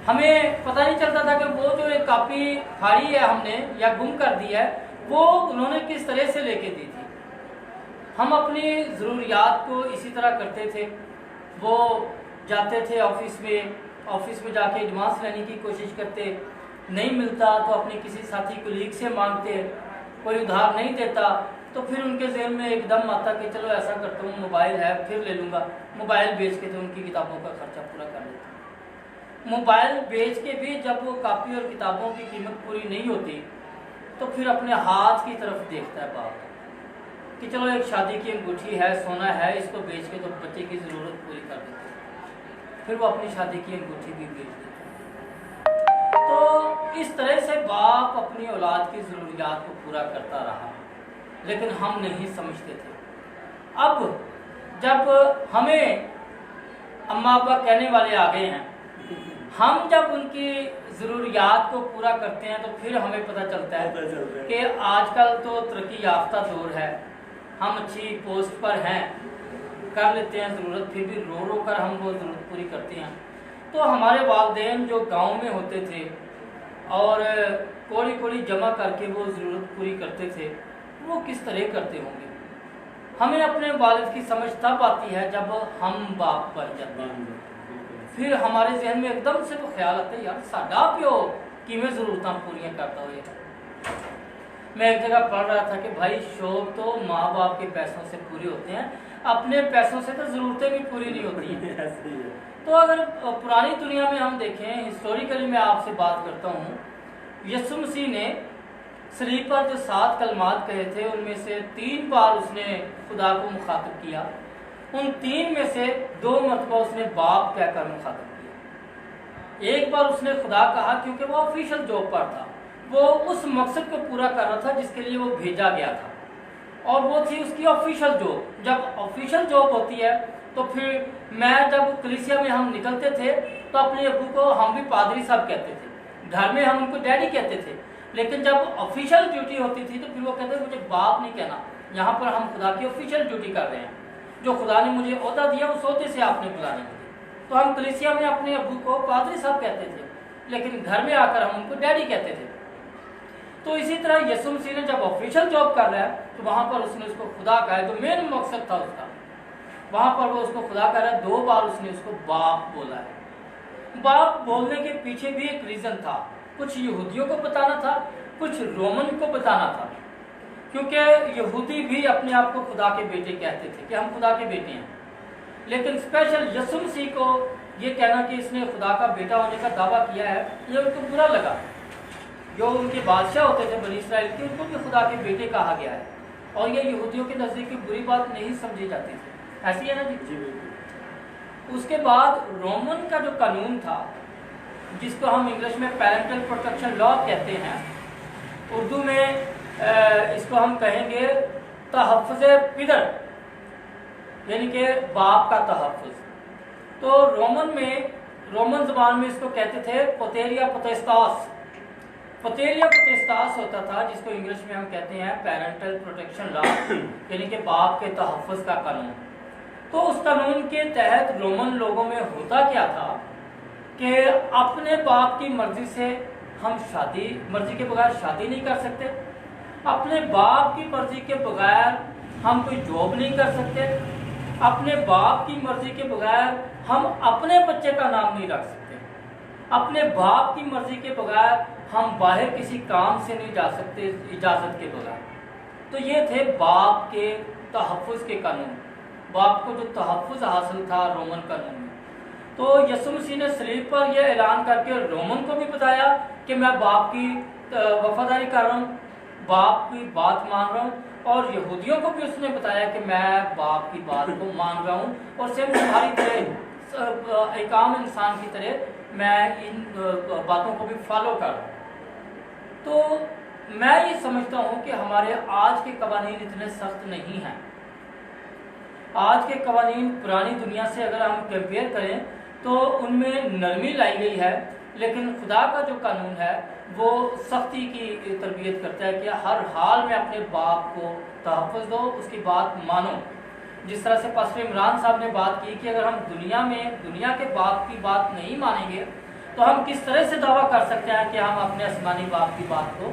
हमें पता नहीं चलता था कि वो जो एक कापी फाड़ी है हमने या गुम कर दी है, वो उन्होंने किस तरह से लेके दी थी। हम अपनी ज़रूरियात को इसी तरह करते थे। वो जाते थे ऑफिस में जाके एडवांस लेने की कोशिश करते, नहीं मिलता तो अपने किसी साथी कुलीग से मांगते, कोई उधार नहीं देता तो फिर उनके ज़हन में एकदम आता कि चलो ऐसा करता हूँ, मोबाइल है फिर ले लूँगा, मोबाइल बेच के तो उनकी किताबों का खर्चा पूरा कर लेता। मोबाइल बेच के भी जब वो कापी और किताबों की कीमत पूरी नहीं होती तो फिर अपने हाथ की तरफ देखता है बाप कि चलो एक शादी की अंगूठी है, सोना है, इसको बेच के तो बच्चे की ज़रूरत पूरी कर देते। फिर वो अपनी शादी की अंगूठी भी बेच देते। तो इस तरह से बाप अपनी औलाद की ज़रूरियात को पूरा करता रहा, लेकिन हम नहीं समझते थे। अब जब हमें अम्मा अब्बा कहने वाले आ गए हैं, हम जब उनकी ज़रूरियात को पूरा करते हैं तो फिर हमें पता चलता है कि आजकल तो तरक्की याफ्ता दौर है, हम अच्छी पोस्ट पर हैं, कर लेते हैं ज़रूरत, फिर भी रो रो कर हम वो ज़रूरत पूरी करते हैं। तो हमारे वालिदैन जो गांव में होते थे और कोड़ी कोड़ी जमा करके वो ज़रूरत पूरी करते थे, वो किस तरह करते होंगे। हमें अपने वालिद की समझ तब आती है जब हम बाप बन जाते हैं। फिर हमारे जहन में एकदम से वो ख्याल आता है, यार साडा प्यो किवें ज़रूरतां पूरियां करता होएगा। मैं एक जगह पढ़ रहा था कि भाई शौक तो माँ बाप के पैसों से पूरे होते हैं, अपने पैसों से तो ज़रूरतें भी पूरी नहीं होती हैं। तो अगर पुरानी दुनिया में हम देखें, हिस्टोरिकली मैं आपसे बात करता हूँ, यीशु मसीह ने सलीब पर जो 7 कलमात कहे थे उनमें से 3 बार उसने खुदा को मुखातिब किया। उन 3 में से 2 मरतबा उसने बाप कहकर मुखातिब किया। एक बार उसने खुदा कहा क्योंकि वो ऑफिशियल जॉब पर था, वो उस मकसद को पूरा कर रहा था जिसके लिए वो भेजा गया था, और वो थी उसकी ऑफिशियल जॉब। जब ऑफिशियल जॉब होती है तो फिर मैं जब कलीसिया में हम निकलते थे तो अपने अब्बू को हम भी पादरी साहब कहते थे, घर में हम उनको डैडी कहते थे, लेकिन जब ऑफिशियल ड्यूटी होती थी तो फिर वो कहते थे मुझे बाप नहीं कहना, यहाँ पर हम खुदा की ऑफिशियल ड्यूटी कर रहे हैं, जो खुदा ने मुझे ओहदा दिया उस ओहदे से आपने बुलाने मुझे। तो हम कलीसिया में अपने अब्बू को पादरी साहब कहते थे, लेकिन घर में आकर हम उनको डैडी कहते थे। तो इसी तरह यीशु मसीह ने जब ऑफिशियल जॉब कर रहा है तो वहाँ पर उसने उसको खुदा कहा, जो मेन मकसद था उसका, वहाँ पर वो उसको खुदा कर रहा है। 2 बार उसने उसको बाप बोला है। बाप बोलने के पीछे भी एक रीज़न था, कुछ यहूदियों को बताना था, कुछ रोमन को बताना था, क्योंकि यहूदी भी अपने आप को खुदा के बेटे कहते थे कि हम खुदा के बेटे हैं, लेकिन स्पेशल यीशु मसीह को ये कहना कि इसने खुदा का बेटा होने का दावा किया है, ये उनको बुरा लगा। जो उनके बादशाह होते थे बनी इस्राइल के, उनको भी खुदा के बेटे कहा गया है, और ये यहूदियों के नज़दीक बुरी बात नहीं समझी जाती थी। ऐसी है ना जी। उसके बाद रोमन का जो कानून था, जिसको हम इंग्लिश में पेरेंटल प्रोटेक्शन लॉ कहते हैं, उर्दू में इसको हम कहेंगे तहफ़्फ़ुज़ पिदर, यानी कि बाप का तहफ़्फ़ुज़। तो रोमन ज़बान में इसको कहते थे पोतेरिया पोटेस्टास। पोतेरिया पोटेस्टास होता था, जिसको इंग्लिश में हम कहते हैं पेरेंटल प्रोटेक्शन लॉ, यानी कि बाप के तहफ़्फ़ुज़ का कानून। तो उस कानून के तहत रोमन लोगों में होता क्या था कि अपने बाप की मर्जी से हम मर्जी के बगैर शादी नहीं कर सकते, अपने बाप की मर्जी के बगैर हम कोई जॉब नहीं कर सकते, अपने बाप की मर्जी के बगैर हम अपने बच्चे का नाम नहीं रख सकते, अपने बाप की मर्जी के बगैर हम बाहर किसी काम से नहीं जा सकते इजाज़त के बगैर। तो ये थे बाप के तहफ़्फ़ुज़ के कानून, बाप को जो तहफ़्फ़ुज़ हासिल था रोमन कानून में। तो यीशु मसीह ने सलीब पर यह ऐलान करके रोमन को भी बताया कि मैं बाप की वफादारी कर रहा हूँ, बाप की बात मान रहा हूँ, और यहूदियों को भी उसने बताया कि मैं बाप की बात को मान रहा हूँ और सिर्फ तुम्हारी तरह एक आम इंसान की तरह मैं इन बातों को भी फॉलो कर रहा हूँ। तो मैं ये समझता हूँ कि हमारे आज के कवानीन इतने सख्त नहीं हैं। आज के कवानीन पुरानी दुनिया से अगर हम कंपेयर करें तो उनमें नरमी लाई गई है, लेकिन खुदा का जो कानून है वो सख्ती की तरबियत करता है कि हर हाल में अपने बाप को तहफ़्फ़ुज़ दो, उसकी बात मानो। जिस तरह से पास्टर इमरान साहब ने बात की कि अगर हम दुनिया के बाप की बात नहीं मानेंगे तो हम किस तरह से दावा कर सकते हैं कि हम अपने आसमानी बाप की बात को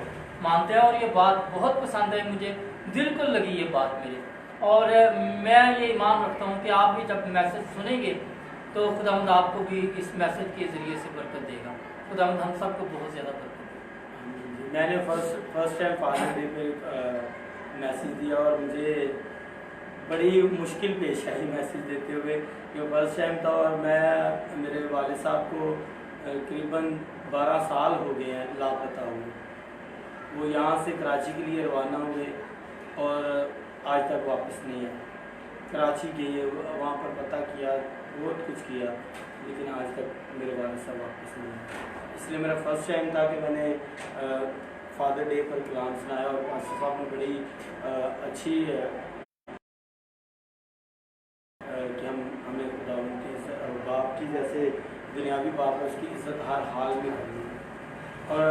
मानते हैं। और ये बात बहुत पसंद है, मुझे दिल को लगी ये बात मेरे, और मैं ये ईमान रखता हूँ कि आप भी जब मैसेज सुनेंगे तो खुदावंद आपको भी इस मैसेज के ज़रिए से बरकत देगा। खुदावंद हम सबको बहुत ज़्यादा बरकत देगा। मैंने फर्स्ट टाइम फादर डे पे मैसेज दिया और मुझे बड़ी मुश्किल पेश आई मैसेज देते हुए, क्योंकि फर्स्ट टाइम था और मैं मेरे वालिद साहब को करीबन 12 साल हो गए हैं लापता हुए। वो यहाँ से कराची के लिए रवाना हुए और आज तक वापस नहीं आए। कराची गए, वहाँ पर पता किया, बहुत कुछ किया, लेकिन आज तक मेरे वालिद साहब वापस नहीं आए। इसलिए मेरा फर्स्ट टाइम था कि मैंने फादर डे पर कलाम सुनाया और पास्टर साहब ने बड़ी अच्छी कि हमें खुदा उनकी बाप की जैसे दुनियावी बाप है उसकी इज़्ज़त हर हाल में करनी है। और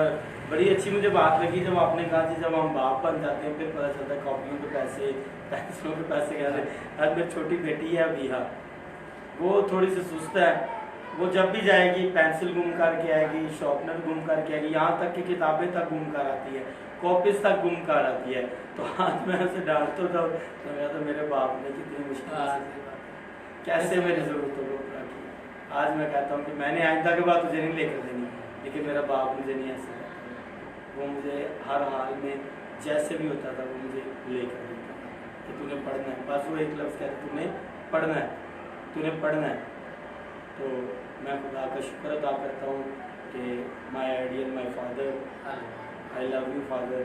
बड़ी अच्छी मुझे बात लगी जब आपने कहा कि जब हम बाप बन जाते हैं फिर पता चलता है कॉपियों के पैसे, पेंसिलों के पैसे कहते हैं। आज मेरी छोटी बेटी है अभिया, वो थोड़ी सी सुस्त है, वो जब भी जाएगी पेंसिल गुम करके आएगी, शॉर्पनर गुम करके आएगी, यहाँ तक कि किताबें तक गुम कर आती है, कॉपीज तक गुम कर आती है। तो आज मैं उसे डांटता था तो मेरे बाप ने कितनी मुश्किल कैसे मेरी ज़रूरतों को पूरा किया। आज मैं कहता हूँ कि मैंने आइंदा के बाद तुझे नहीं लेकर देनी, लेकिन मेरा बाप मुझे नहीं ऐसा करता, वो मुझे हर हाल में जैसे भी होता था वो मुझे लेकर देता था कि तूने पढ़ना है। बस वो एक लफ्ज़ कहते तूने पढ़ना है, तूने पढ़ना है। तो मैं खुदा का शुक्र अदा करता हूँ कि my ideal my father, I love you father,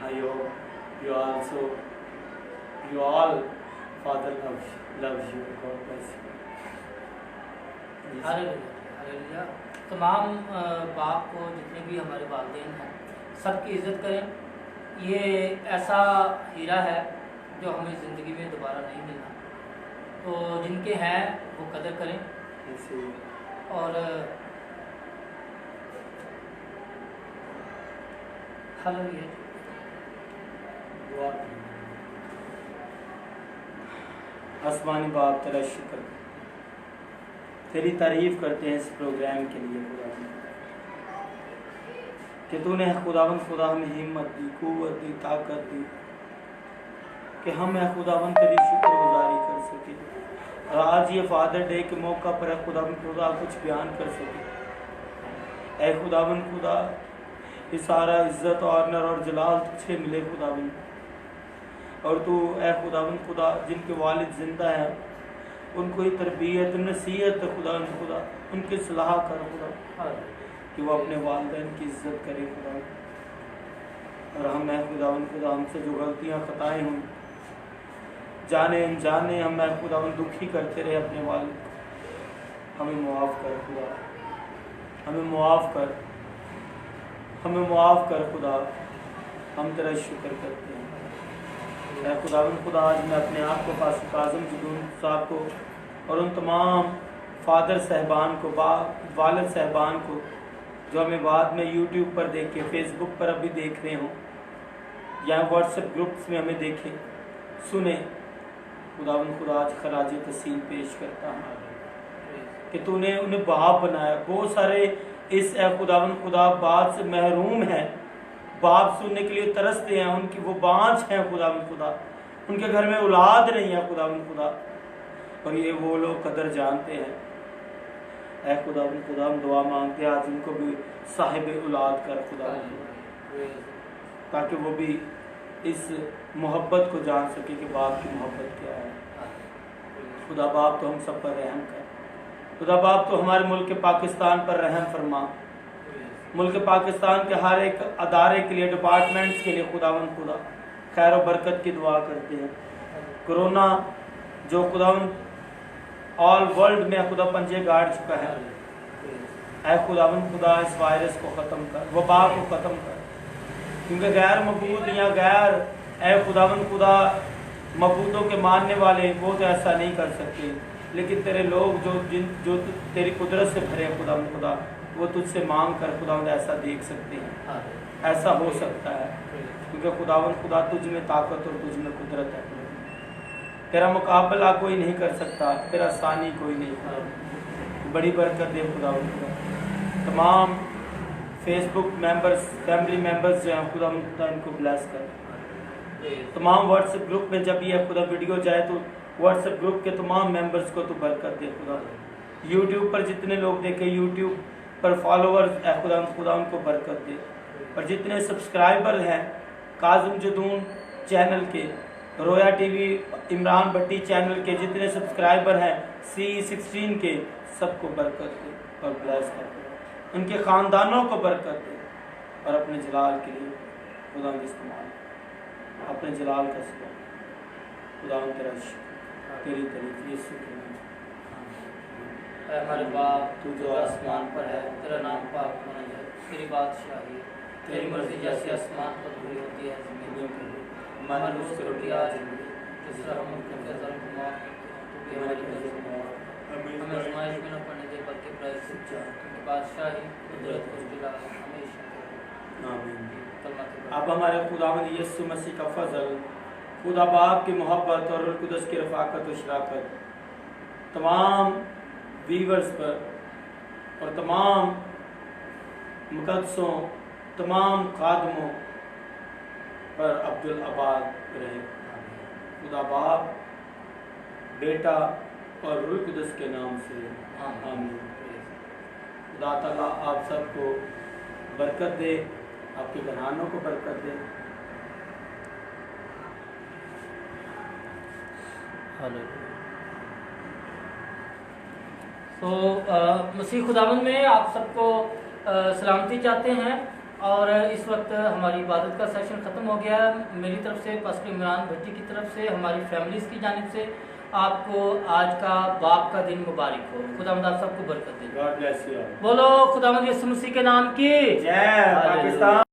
I hope you also you all father loves you, God bless you। Hallelujah. तमाम बाप को, जितने भी हमारे वालिदैन हैं, सबकी इज़्ज़त करें। ये ऐसा हीरा है जो हमें ज़िंदगी में दोबारा नहीं मिलना, तो जिनके हैं वो कदर करें। और हालेलुया। आसमानी बाप तेरा शुक्र, तेरी तारीफ करते हैं इस प्रोग्राम के लिए खुदा कि तूने खुदावन खुदा हमें हिम्मत दी, कुव्वत दी, ताकत दी कि हम खुदावन तेरी शुक्रगुजारी कर सके। और आज ये फादर डे के मौका पर खुदावन खुदा कुछ बयान कर सके। ऐ खुदावन खुदा ये सारा इज्जत ऑनर और जलाल तुझे मिले खुदावन। और तू ऐ खुदावन खुदा जिनके वालिद जिंदा हैं उनको ही तरबियत नसीहत खुदा खुदा उनकी सलाह कर खुदा कि वो अपने वालिदैन की इज्जत करें खुदा। और हम ऐ खुदावन खुदा हमसे जो गलतियाँ खताएँ हों जाने अनजाने हम ऐ खुदावन दुखी करते रहे अपने वालिद, हमें मुआफ़ कर खुदा, हमें मुआफ़ कर। हमें मुआफ़ कर खुदा, हम तेरा शुक्र करते हैं। ऐ खुदावंद खुदा, आज मैं अपने आप को फासिल काज़म जदून साहब को और उन तमाम फादर साहबान को, वालिद साहबान को जो हमें बाद में यूट्यूब पर देखे, फेसबुक पर अभी देख रहे हों या व्हाट्सएप ग्रुप्स में हमें देखें, सुने, खुदावंद खुदा आज खराज तस्सीम पेश करता हूँ कि तूने उन्हें बाप बनाया। बहुत सारे इस खुदावंद खुदा बात से महरूम हैं, बाप सुनने के लिए तरसते हैं, उनकी वो बाँझ हैं खुदावंद खुदा, उनके घर में औलाद नहीं है खुदावंद खुदा, और ये वो लोग कदर जानते हैं। ऐ खुदावंद खुदा, हम दुआ मांगते हैं आज उनको भी साहिब औलाद कर खुदावंद, ताकि वो भी इस मोहब्बत को जान सके कि बाप की मोहब्बत क्या है। खुदा बाप तो हम सब पर रहम कर, खुदा बाप तो हमारे मुल्क पाकिस्तान पर रहम फरमा, मुल्क पाकिस्तान के हर एक अदारे के लिए, डिपार्टमेंट्स के लिए खुदावंद खुदा खैर और बरकत की दुआ करते हैं। कोरोना जो खुदावंद ऑल वर्ल्ड में खुदा पंजे गाड़ चुका है, ऐ खुदावंद खुदा इस वायरस को ख़त्म कर, वबा को ख़त्म कर, क्योंकि गैर मबूद या गैर ऐ खुदावंद खुदा मबूदों के मानने वाले वो तो ऐसा नहीं कर सकते, लेकिन तेरे लोग जो तेरी कुदरत से भरे खुदावंद खुदा, वो तुझसे मांग कर खुदावंद ऐसा देख सकते हैं, ऐसा हो सकता है, क्योंकि खुदावंद खुदा तुझ में ताकत और तुझ में कुदरत है। तेरा मुकाबला कोई नहीं कर सकता, तेरा सानी कोई नहीं। बड़ी बरकत दे खुदावंद खुदा। तमाम फेसबुक मेंबर्स, फैमिली मेंबर्स जो हैं खुदावंद खुदा इनको ब्लेस कर। तमाम व्हाट्सएप ग्रुप में जब ये खुदा वीडियो जाए तो व्हाट्सएप ग्रुप के तमाम मेंबर्स को तो बरकत दे खुदा। यूट्यूब पर जितने लोग देखे, यूट्यूब पर फॉलोअर्स ऐ खुदा उनको बरकत दे, और जितने सब्सक्राइबर हैं काज़म जदून चैनल के, रोया टीवी इमरान भट्टी चैनल के जितने सब्सक्राइबर हैं, C16 के, सबको बरकत दे और ब्लेस कर, उनके ख़ानदानों को बरकत दे, और अपने जलाल के लिए खुदा इस्तेमाल, अपने जलाल का शुक्र, खुदा तेरा शुक्र, तेरी तारीफ यीशु के नाम। हमारे बाप तू जो आसमान पर है, तेरा नाम पाक होना जाए, तेरी बादशाही, तेरी मर्जी जैसे आसमान पर पूरी होती है ज़मीन पर। हमारी रोज़ की रोटी आज जिस तरह हम उनके कर्ज़ों को माफ़ करते हैं, हमारे कर्ज़ों को हमें आज़माइश में न पड़ने दे, बल्कि प्रायश्चित चाह, क्योंकि बादशाही कुदरत और जलाल हमेशा। आमीन। अब हमारे खुदावंद यीशु मसीह का फजल, खुदा बाप की मोहब्बत और रूह कुदस की रफ़ाकत और शराकत तमाम व्यूअर्स पर और तमाम मुक़द्दसों, तमाम खादमों पर अब्दुल आबाद रहे। खुदा बाप, बेटा और रूह कुदस के नाम से आमीन। खुदा ताला आप सबको बरकत दे, आपके घरानों को बरकत दे। तो मसीह खुदावंद में आप सबको सलामती चाहते हैं, और इस वक्त हमारी इबादत का सेशन ख़त्म हो गया है। मेरी तरफ से, पास्टर इमरान भट्टी की तरफ से, हमारी फैमिलीज़ की जानिब से आपको आज का बाप का दिन मुबारक हो। खुदावंद आप सबको बरकत दे। God bless you. बोलो खुदावंद यीशु मसीह के नाम की जय। पाकिस्तान।